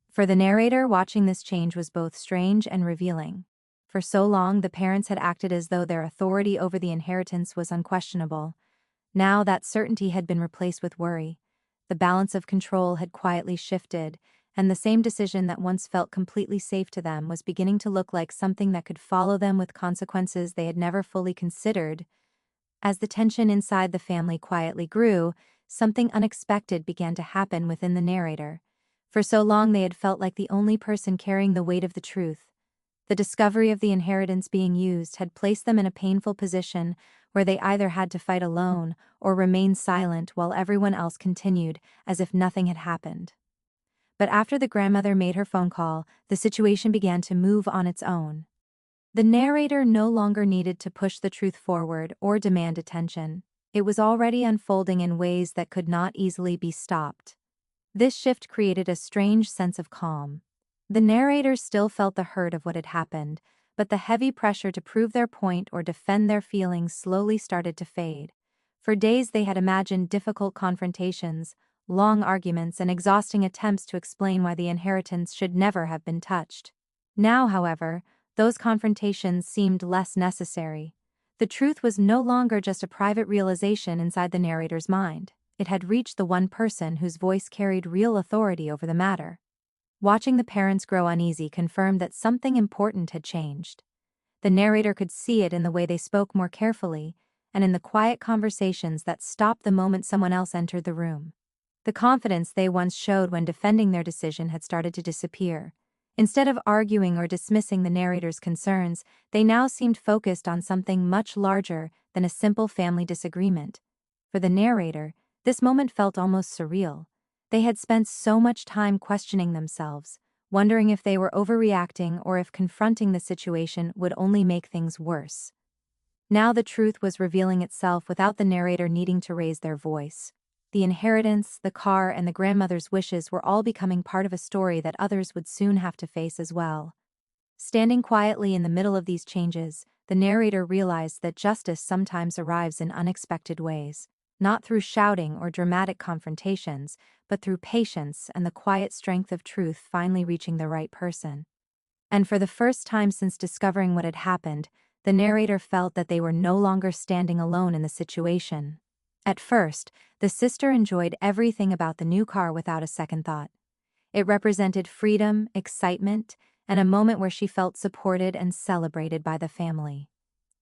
For the narrator, watching this change was both strange and revealing. For so long, the parents had acted as though their authority over the inheritance was unquestionable. Now that certainty had been replaced with worry. The balance of control had quietly shifted, and the same decision that once felt completely safe to them was beginning to look like something that could follow them with consequences they had never fully considered. As the tension inside the family quietly grew, something unexpected began to happen within the narrator. For so long they had felt like the only person carrying the weight of the truth. The discovery of the inheritance being used had placed them in a painful position where they either had to fight alone or remain silent while everyone else continued as if nothing had happened. But after the grandmother made her phone call, the situation began to move on its own. The narrator no longer needed to push the truth forward or demand attention. It was already unfolding in ways that could not easily be stopped. This shift created a strange sense of calm. The narrator still felt the hurt of what had happened, but the heavy pressure to prove their point or defend their feelings slowly started to fade. For days they had imagined difficult confrontations, long arguments, and exhausting attempts to explain why the inheritance should never have been touched. Now, however, those confrontations seemed less necessary. The truth was no longer just a private realization inside the narrator's mind. It had reached the one person whose voice carried real authority over the matter. Watching the parents grow uneasy confirmed that something important had changed. The narrator could see it in the way they spoke more carefully, and in the quiet conversations that stopped the moment someone else entered the room. The confidence they once showed when defending their decision had started to disappear. Instead of arguing or dismissing the narrator's concerns, they now seemed focused on something much larger than a simple family disagreement. For the narrator, this moment felt almost surreal. They had spent so much time questioning themselves, wondering if they were overreacting or if confronting the situation would only make things worse. Now the truth was revealing itself without the narrator needing to raise their voice. The inheritance, the car, and the grandmother's wishes were all becoming part of a story that others would soon have to face as well. Standing quietly in the middle of these changes, the narrator realized that justice sometimes arrives in unexpected ways, not through shouting or dramatic confrontations, but through patience and the quiet strength of truth finally reaching the right person. And for the first time since discovering what had happened, the narrator felt that they were no longer standing alone in the situation. At first, the sister enjoyed everything about the new car without a second thought. It represented freedom, excitement, and a moment where she felt supported and celebrated by the family.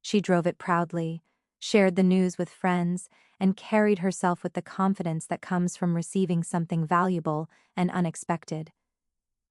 She drove it proudly, shared the news with friends, and carried herself with the confidence that comes from receiving something valuable and unexpected.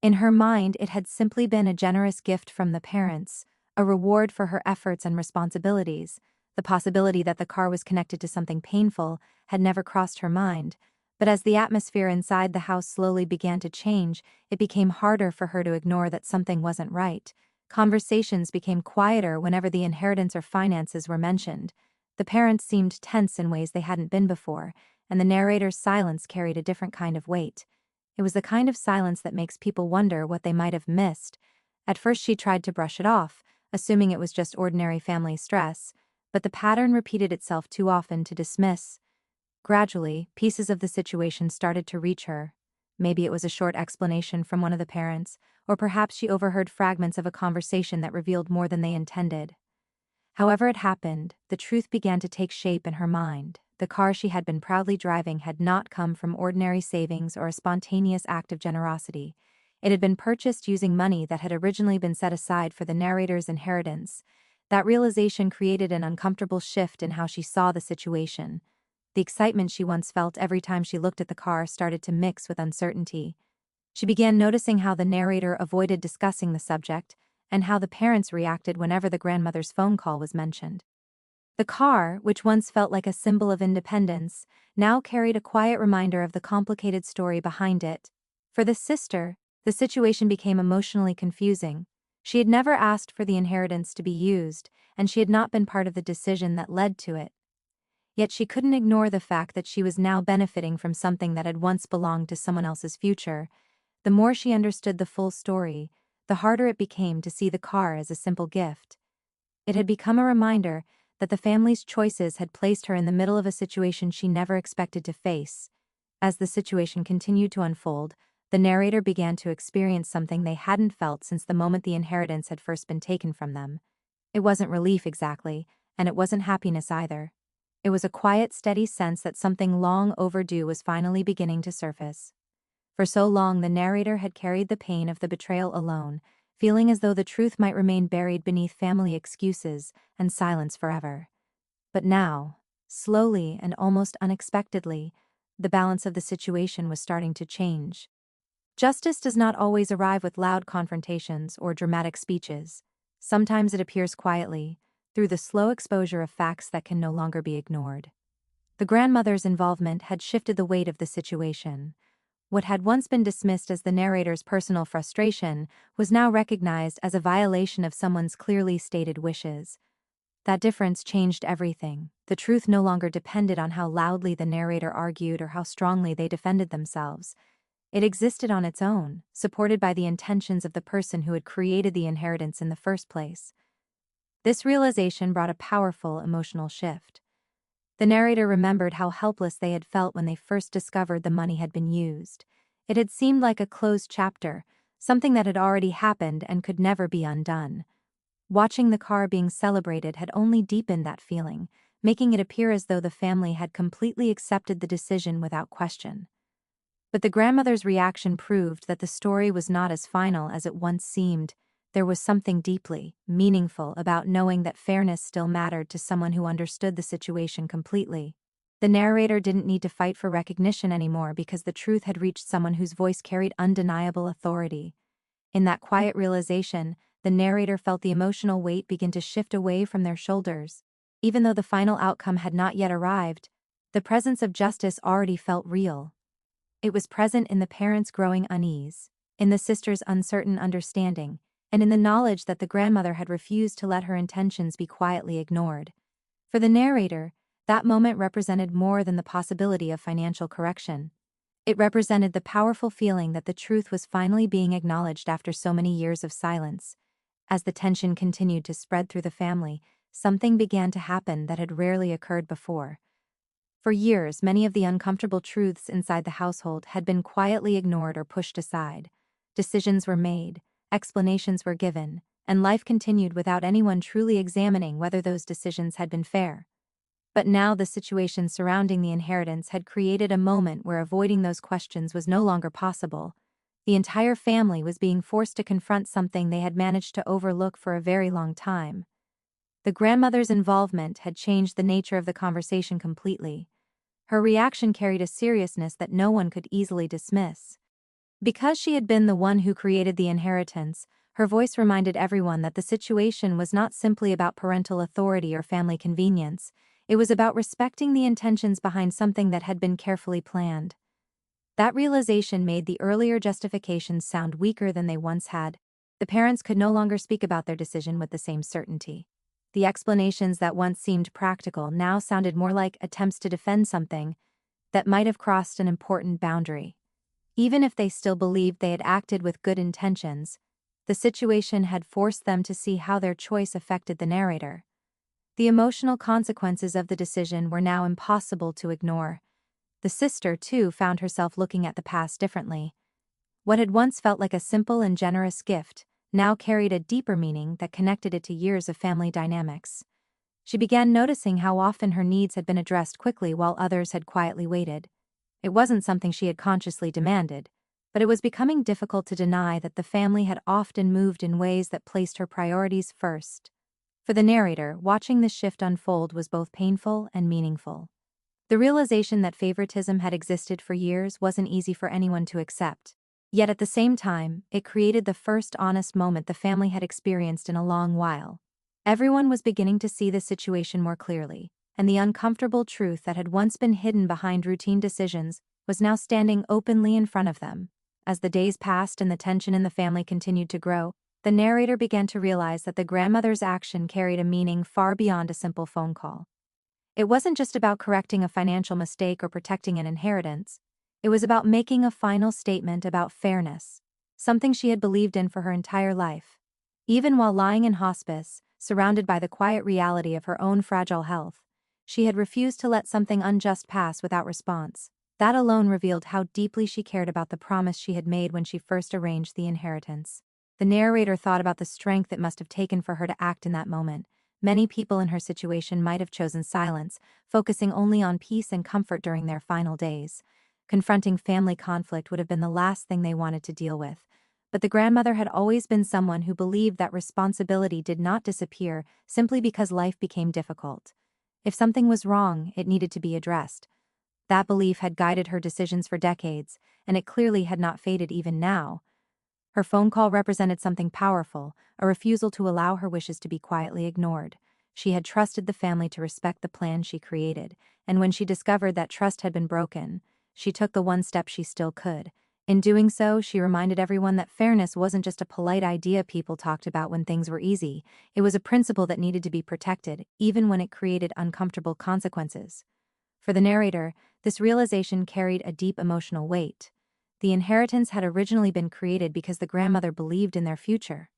In her mind, it had simply been a generous gift from the parents, a reward for her efforts and responsibilities. The possibility that the car was connected to something painful had never crossed her mind, but as the atmosphere inside the house slowly began to change, it became harder for her to ignore that something wasn't right. Conversations became quieter whenever the inheritance or finances were mentioned. The parents seemed tense in ways they hadn't been before, and the narrator's silence carried a different kind of weight. It was the kind of silence that makes people wonder what they might have missed. At first she tried to brush it off, assuming it was just ordinary family stress, but the pattern repeated itself too often to dismiss. Gradually, pieces of the situation started to reach her. Maybe it was a short explanation from one of the parents, or perhaps she overheard fragments of a conversation that revealed more than they intended. However it happened, the truth began to take shape in her mind. The car she had been proudly driving had not come from ordinary savings or a spontaneous act of generosity. It had been purchased using money that had originally been set aside for the narrator's inheritance. That realization created an uncomfortable shift in how she saw the situation. The excitement she once felt every time she looked at the car started to mix with uncertainty. She began noticing how the narrator avoided discussing the subject, and how the parents reacted whenever the grandmother's phone call was mentioned. The car, which once felt like a symbol of independence, now carried a quiet reminder of the complicated story behind it. For the sister, the situation became emotionally confusing. She had never asked for the inheritance to be used, and she had not been part of the decision that led to it. Yet she couldn't ignore the fact that she was now benefiting from something that had once belonged to someone else's future. The more she understood the full story, the harder it became to see the car as a simple gift. It had become a reminder that the family's choices had placed her in the middle of a situation she never expected to face. As the situation continued to unfold, the narrator began to experience something they hadn't felt since the moment the inheritance had first been taken from them. It wasn't relief exactly, and it wasn't happiness either. It was a quiet, steady sense that something long overdue was finally beginning to surface. For so long the narrator had carried the pain of the betrayal alone, feeling as though the truth might remain buried beneath family excuses and silence forever. But now, slowly and almost unexpectedly, the balance of the situation was starting to change. Justice does not always arrive with loud confrontations or dramatic speeches. Sometimes it appears quietly, through the slow exposure of facts that can no longer be ignored. The grandmother's involvement had shifted the weight of the situation. What had once been dismissed as the narrator's personal frustration was now recognized as a violation of someone's clearly stated wishes. That difference changed everything. The truth no longer depended on how loudly the narrator argued or how strongly they defended themselves. It existed on its own, supported by the intentions of the person who had created the inheritance in the first place. This realization brought a powerful emotional shift. The narrator remembered how helpless they had felt when they first discovered the money had been used. It had seemed like a closed chapter, something that had already happened and could never be undone. Watching the car being celebrated had only deepened that feeling, making it appear as though the family had completely accepted the decision without question. But the grandmother's reaction proved that the story was not as final as it once seemed. There was something deeply meaningful about knowing that fairness still mattered to someone who understood the situation completely. The narrator didn't need to fight for recognition anymore because the truth had reached someone whose voice carried undeniable authority. In that quiet realization, the narrator felt the emotional weight begin to shift away from their shoulders. Even though the final outcome had not yet arrived, the presence of justice already felt real. It was present in the parents' growing unease, in the sister's uncertain understanding, and in the knowledge that the grandmother had refused to let her intentions be quietly ignored. For the narrator, that moment represented more than the possibility of financial correction. It represented the powerful feeling that the truth was finally being acknowledged after so many years of silence. As the tension continued to spread through the family, something began to happen that had rarely occurred before. For years, many of the uncomfortable truths inside the household had been quietly ignored or pushed aside. Decisions were made, explanations were given, and life continued without anyone truly examining whether those decisions had been fair. But now the situation surrounding the inheritance had created a moment where avoiding those questions was no longer possible. The entire family was being forced to confront something they had managed to overlook for a very long time. The grandmother's involvement had changed the nature of the conversation completely. Her reaction carried a seriousness that no one could easily dismiss. Because she had been the one who created the inheritance, her voice reminded everyone that the situation was not simply about parental authority or family convenience. It was about respecting the intentions behind something that had been carefully planned. That realization made the earlier justifications sound weaker than they once had. The parents could no longer speak about their decision with the same certainty. The explanations that once seemed practical now sounded more like attempts to defend something that might have crossed an important boundary. Even if they still believed they had acted with good intentions, the situation had forced them to see how their choice affected the narrator. The emotional consequences of the decision were now impossible to ignore. The sister, too, found herself looking at the past differently. What had once felt like a simple and generous gift now carried a deeper meaning that connected it to years of family dynamics. She began noticing how often her needs had been addressed quickly while others had quietly waited. It wasn't something she had consciously demanded, but it was becoming difficult to deny that the family had often moved in ways that placed her priorities first. For the narrator, watching this shift unfold was both painful and meaningful. The realization that favoritism had existed for years wasn't easy for anyone to accept. Yet at the same time, it created the first honest moment the family had experienced in a long while. Everyone was beginning to see the situation more clearly, and the uncomfortable truth that had once been hidden behind routine decisions was now standing openly in front of them. As the days passed and the tension in the family continued to grow, the narrator began to realize that the grandmother's action carried a meaning far beyond a simple phone call. It wasn't just about correcting a financial mistake or protecting an inheritance. It was about making a final statement about fairness, something she had believed in for her entire life. Even while lying in hospice, surrounded by the quiet reality of her own fragile health, she had refused to let something unjust pass without response. That alone revealed how deeply she cared about the promise she had made when she first arranged the inheritance. The narrator thought about the strength it must have taken for her to act in that moment. Many people in her situation might have chosen silence, focusing only on peace and comfort during their final days. Confronting family conflict would have been the last thing they wanted to deal with. But the grandmother had always been someone who believed that responsibility did not disappear simply because life became difficult. If something was wrong, it needed to be addressed. That belief had guided her decisions for decades, and it clearly had not faded even now. Her phone call represented something powerful, a refusal to allow her wishes to be quietly ignored. She had trusted the family to respect the plan she created, and when she discovered that trust had been broken, she took the one step she still could. In doing so, she reminded everyone that fairness wasn't just a polite idea people talked about when things were easy. It was a principle that needed to be protected, even when it created uncomfortable consequences. For the narrator, this realization carried a deep emotional weight. The inheritance had originally been created because the grandmother believed in their future.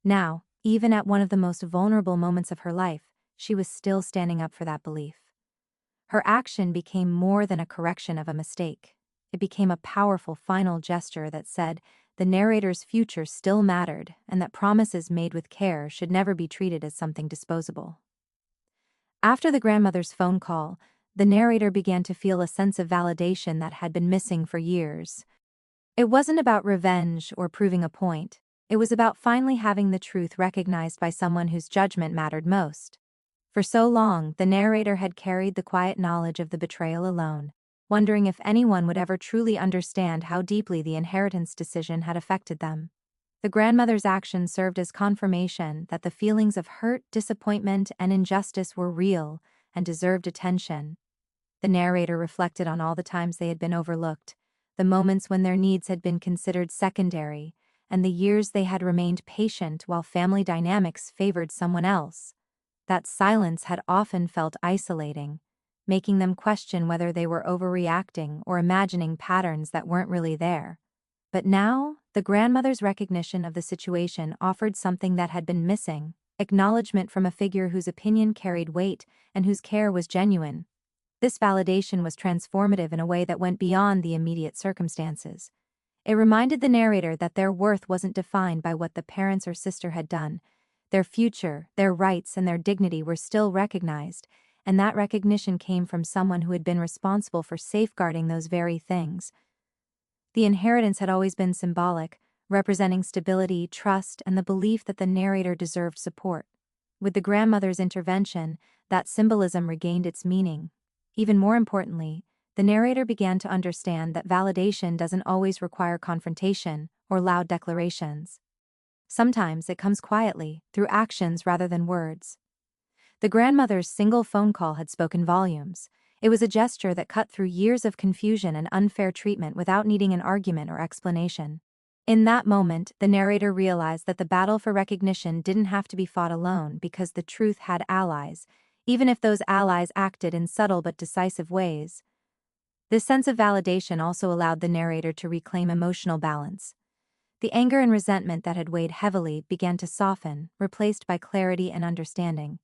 Now, even at one of the most vulnerable moments of her life, she was still standing up for that belief. Her action became more than a correction of a mistake. It became a powerful final gesture that said the narrator's future still mattered and that promises made with care should never be treated as something disposable. After the grandmother's phone call, the narrator began to feel a sense of validation that had been missing for years. It wasn't about revenge or proving a point. It was about finally having the truth recognized by someone whose judgment mattered most. For so long, the narrator had carried the quiet knowledge of the betrayal alone, wondering if anyone would ever truly understand how deeply the inheritance decision had affected them. The grandmother's actions served as confirmation that the feelings of hurt, disappointment, and injustice were real and deserved attention. The narrator reflected on all the times they had been overlooked, the moments when their needs had been considered secondary, and the years they had remained patient while family dynamics favored someone else. That silence had often felt isolating, making them question whether they were overreacting or imagining patterns that weren't really there. But now, the grandmother's recognition of the situation offered something that had been missing: acknowledgement from a figure whose opinion carried weight and whose care was genuine. This validation was transformative in a way that went beyond the immediate circumstances. It reminded the narrator that their worth wasn't defined by what the parents or sister had done. Their future, their rights, and their dignity were still recognized, and that recognition came from someone who had been responsible for safeguarding those very things. The inheritance had always been symbolic, representing stability, trust, and the belief that the narrator deserved support. With the grandmother's intervention, that symbolism regained its meaning. Even more importantly, the narrator began to understand that validation doesn't always require confrontation or loud declarations. Sometimes it comes quietly, through actions rather than words. The grandmother's single phone call had spoken volumes. It was a gesture that cut through years of confusion and unfair treatment without needing an argument or explanation. In that moment, the narrator realized that the battle for recognition didn't have to be fought alone because the truth had allies, even if those allies acted in subtle but decisive ways. This sense of validation also allowed the narrator to reclaim emotional balance. The anger and resentment that had weighed heavily began to soften, replaced by clarity and understanding.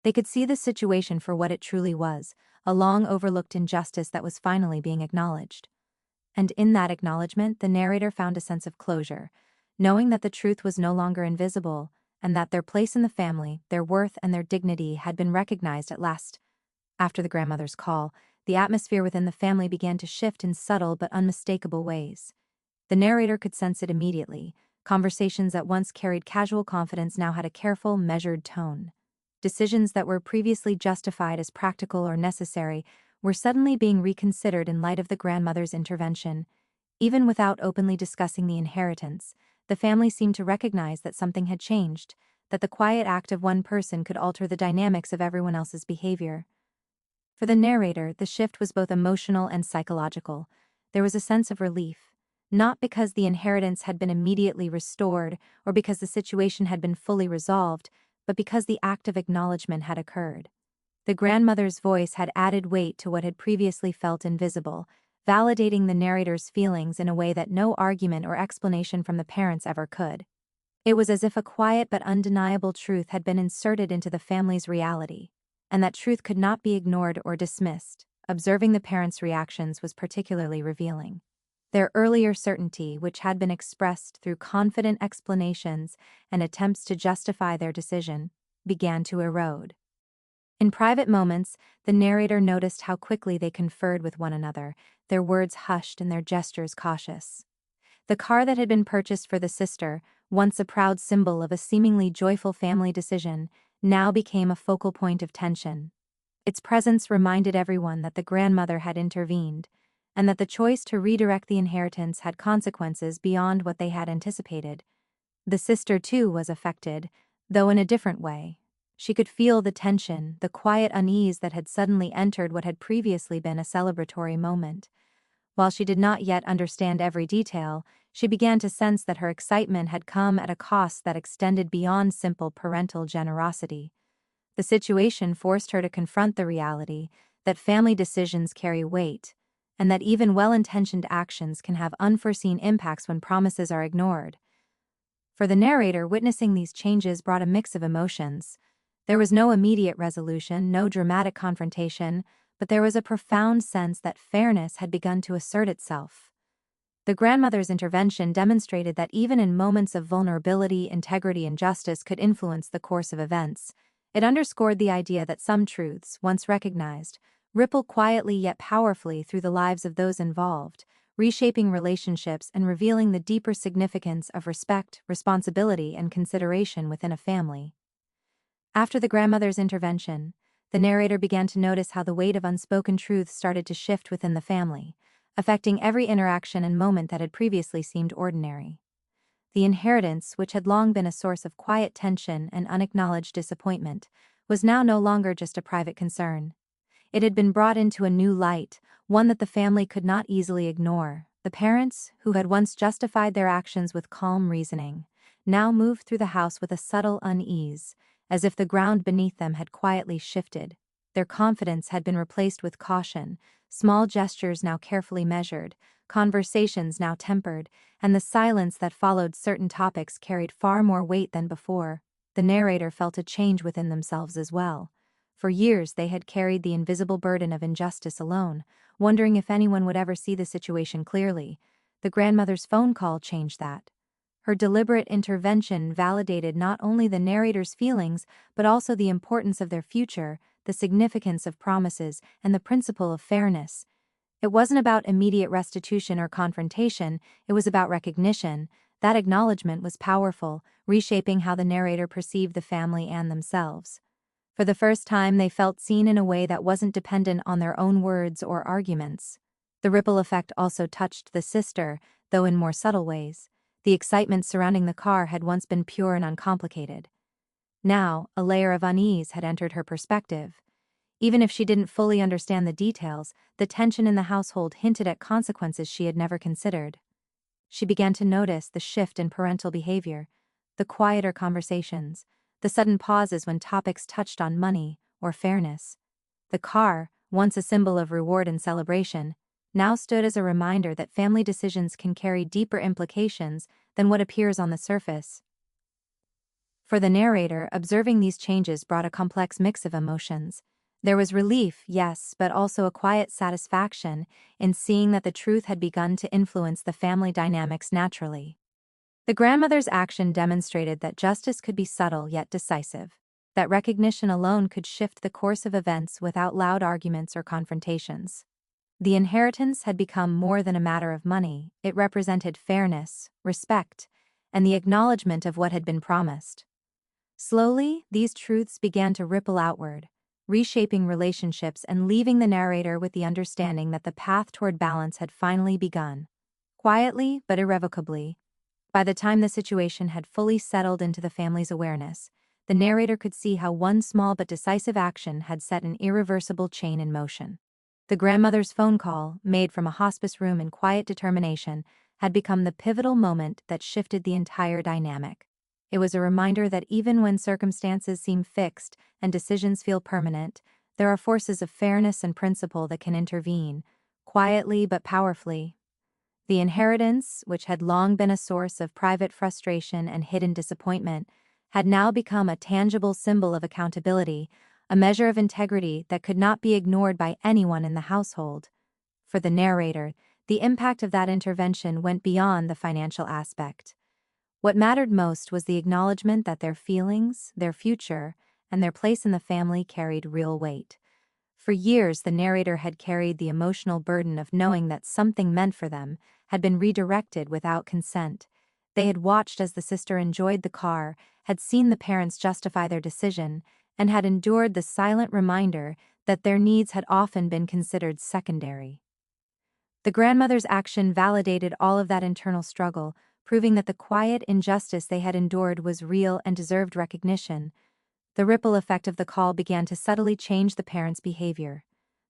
They could see the situation for what it truly was: a long-overlooked injustice that was finally being acknowledged. And in that acknowledgement, the narrator found a sense of closure, knowing that the truth was no longer invisible, and that their place in the family, their worth, and their dignity had been recognized at last. After the grandmother's call, the atmosphere within the family began to shift in subtle but unmistakable ways. The narrator could sense it immediately. Conversations that once carried casual confidence now had a careful, measured tone. Decisions that were previously justified as practical or necessary were suddenly being reconsidered in light of the grandmother's intervention. Even without openly discussing the inheritance, the family seemed to recognize that something had changed, that the quiet act of one person could alter the dynamics of everyone else's behavior. For the narrator, the shift was both emotional and psychological. There was a sense of relief, not because the inheritance had been immediately restored or because the situation had been fully resolved, but because the act of acknowledgement had occurred. The grandmother's voice had added weight to what had previously felt invisible, validating the narrator's feelings in a way that no argument or explanation from the parents ever could. It was as if a quiet but undeniable truth had been inserted into the family's reality, and that truth could not be ignored or dismissed. Observing the parents' reactions was particularly revealing. Their earlier certainty, which had been expressed through confident explanations and attempts to justify their decision, began to erode. In private moments, the narrator noticed how quickly they conferred with one another, their words hushed and their gestures cautious. The car that had been purchased for the sister, once a proud symbol of a seemingly joyful family decision, now became a focal point of tension. Its presence reminded everyone that the grandmother had intervened, and that the choice to redirect the inheritance had consequences beyond what they had anticipated. The sister, too, was affected, though in a different way. She could feel the tension, the quiet unease that had suddenly entered what had previously been a celebratory moment. While she did not yet understand every detail, she began to sense that her excitement had come at a cost that extended beyond simple parental generosity. The situation forced her to confront the reality that family decisions carry weight, and that even well-intentioned actions can have unforeseen impacts when promises are ignored. For the narrator, witnessing these changes brought a mix of emotions. There was no immediate resolution, no dramatic confrontation, but there was a profound sense that fairness had begun to assert itself. The grandmother's intervention demonstrated that even in moments of vulnerability, integrity and justice could influence the course of events. It underscored the idea that some truths, once recognized, ripple quietly yet powerfully through the lives of those involved, reshaping relationships and revealing the deeper significance of respect, responsibility, and consideration within a family. After the grandmother's intervention, the narrator began to notice how the weight of unspoken truths started to shift within the family, affecting every interaction and moment that had previously seemed ordinary. The inheritance, which had long been a source of quiet tension and unacknowledged disappointment, was now no longer just a private concern. It had been brought into a new light, one that the family could not easily ignore. The parents, who had once justified their actions with calm reasoning, now moved through the house with a subtle unease, as if the ground beneath them had quietly shifted. Their confidence had been replaced with caution, small gestures now carefully measured, conversations now tempered, and the silence that followed certain topics carried far more weight than before. The narrator felt a change within themselves as well. For years they had carried the invisible burden of injustice alone, wondering if anyone would ever see the situation clearly. The grandmother's phone call changed that. Her deliberate intervention validated not only the narrator's feelings but also the importance of their future, the significance of promises, and the principle of fairness. It wasn't about immediate restitution or confrontation, it was about recognition. That acknowledgement was powerful, reshaping how the narrator perceived the family and themselves. For the first time, they felt seen in a way that wasn't dependent on their own words or arguments. The ripple effect also touched the sister, though in more subtle ways. The excitement surrounding the car had once been pure and uncomplicated. Now, a layer of unease had entered her perspective. Even if she didn't fully understand the details, the tension in the household hinted at consequences she had never considered. She began to notice the shift in parental behavior, the quieter conversations, the sudden pauses when topics touched on money or fairness. The car, once a symbol of reward and celebration, now stood as a reminder that family decisions can carry deeper implications than what appears on the surface. For the narrator, observing these changes brought a complex mix of emotions. There was relief, yes, but also a quiet satisfaction in seeing that the truth had begun to influence the family dynamics naturally. The grandmother's action demonstrated that justice could be subtle yet decisive, that recognition alone could shift the course of events without loud arguments or confrontations. The inheritance had become more than a matter of money, it represented fairness, respect, and the acknowledgement of what had been promised. Slowly, these truths began to ripple outward, reshaping relationships and leaving the narrator with the understanding that the path toward balance had finally begun. Quietly but irrevocably, by the time the situation had fully settled into the family's awareness, the narrator could see how one small but decisive action had set an irreversible chain in motion. The grandmother's phone call, made from a hospice room in quiet determination, had become the pivotal moment that shifted the entire dynamic. It was a reminder that even when circumstances seem fixed and decisions feel permanent, there are forces of fairness and principle that can intervene, quietly but powerfully. The inheritance, which had long been a source of private frustration and hidden disappointment, had now become a tangible symbol of accountability, a measure of integrity that could not be ignored by anyone in the household. For the narrator, the impact of that intervention went beyond the financial aspect. What mattered most was the acknowledgement that their feelings, their future, and their place in the family carried real weight. For years, the narrator had carried the emotional burden of knowing that something meant for them had been redirected without consent. They had watched as the sister enjoyed the car, had seen the parents justify their decision, and had endured the silent reminder that their needs had often been considered secondary. The grandmother's action validated all of that internal struggle, proving that the quiet injustice they had endured was real and deserved recognition. The ripple effect of the call began to subtly change the parents' behavior.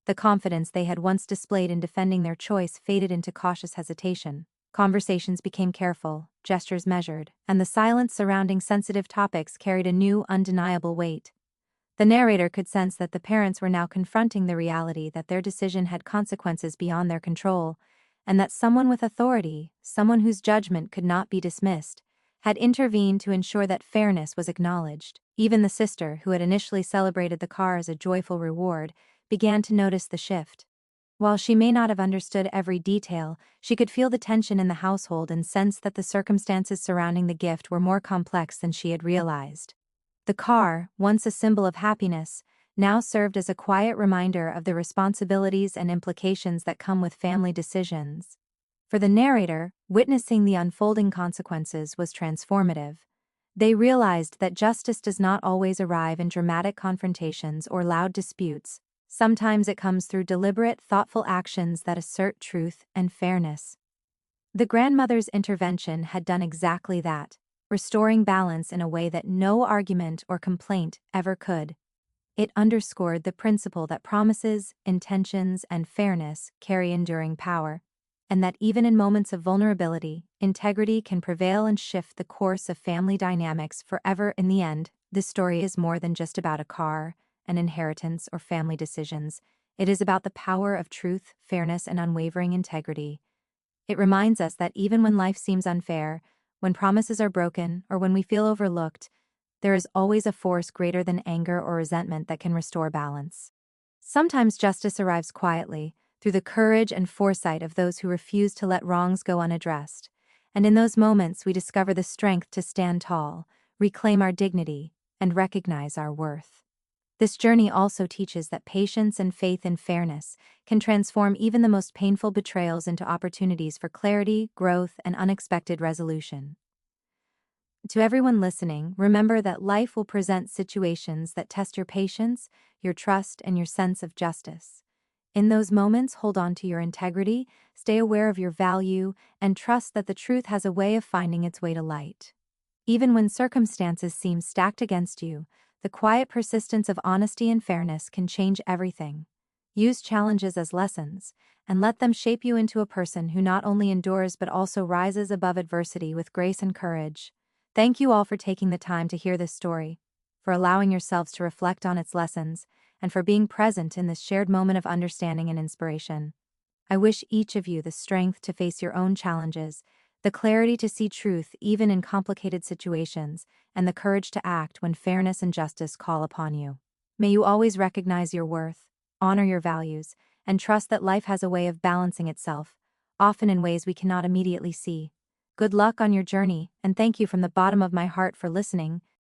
The confidence they had once displayed in defending their choice faded into cautious hesitation. Conversations became careful, gestures measured, and the silence surrounding sensitive topics carried a new, undeniable weight. The narrator could sense that the parents were now confronting the reality that their decision had consequences beyond their control, and that someone with authority, someone whose judgment could not be dismissed, had intervened to ensure that fairness was acknowledged. Even the sister, who had initially celebrated the car as a joyful reward, began to notice the shift. While she may not have understood every detail, she could feel the tension in the household and sense that the circumstances surrounding the gift were more complex than she had realized. The car, once a symbol of happiness, now served as a quiet reminder of the responsibilities and implications that come with family decisions. For the narrator, witnessing the unfolding consequences was transformative. They realized that justice does not always arrive in dramatic confrontations or loud disputes. Sometimes it comes through deliberate, thoughtful actions that assert truth and fairness. The grandmother's intervention had done exactly that, restoring balance in a way that no argument or complaint ever could. It underscored the principle that promises, intentions, and fairness carry enduring power, and that even in moments of vulnerability, integrity can prevail and shift the course of family dynamics forever. In the end, this story is more than just about a car, an inheritance, or family decisions. It is about the power of truth, fairness, and unwavering integrity. It reminds us that even when life seems unfair, when promises are broken, or when we feel overlooked, there is always a force greater than anger or resentment that can restore balance. Sometimes justice arrives quietly, through the courage and foresight of those who refuse to let wrongs go unaddressed. And in those moments we discover the strength to stand tall, reclaim our dignity, and recognize our worth. This journey also teaches that patience and faith in fairness can transform even the most painful betrayals into opportunities for clarity, growth, and unexpected resolution. To everyone listening, remember that life will present situations that test your patience, your trust, and your sense of justice. In those moments, hold on to your integrity, stay aware of your value, and trust that the truth has a way of finding its way to light. Even when circumstances seem stacked against you, the quiet persistence of honesty and fairness can change everything. Use challenges as lessons, and let them shape you into a person who not only endures but also rises above adversity with grace and courage. Thank you all for taking the time to hear this story, for allowing yourselves to reflect on its lessons, and for being present in this shared moment of understanding and inspiration. I wish each of you the strength to face your own challenges, the clarity to see truth even in complicated situations, and the courage to act when fairness and justice call upon you. May you always recognize your worth, honor your values, and trust that life has a way of balancing itself, often in ways we cannot immediately see. Good luck on your journey, and thank you from the bottom of my heart for listening.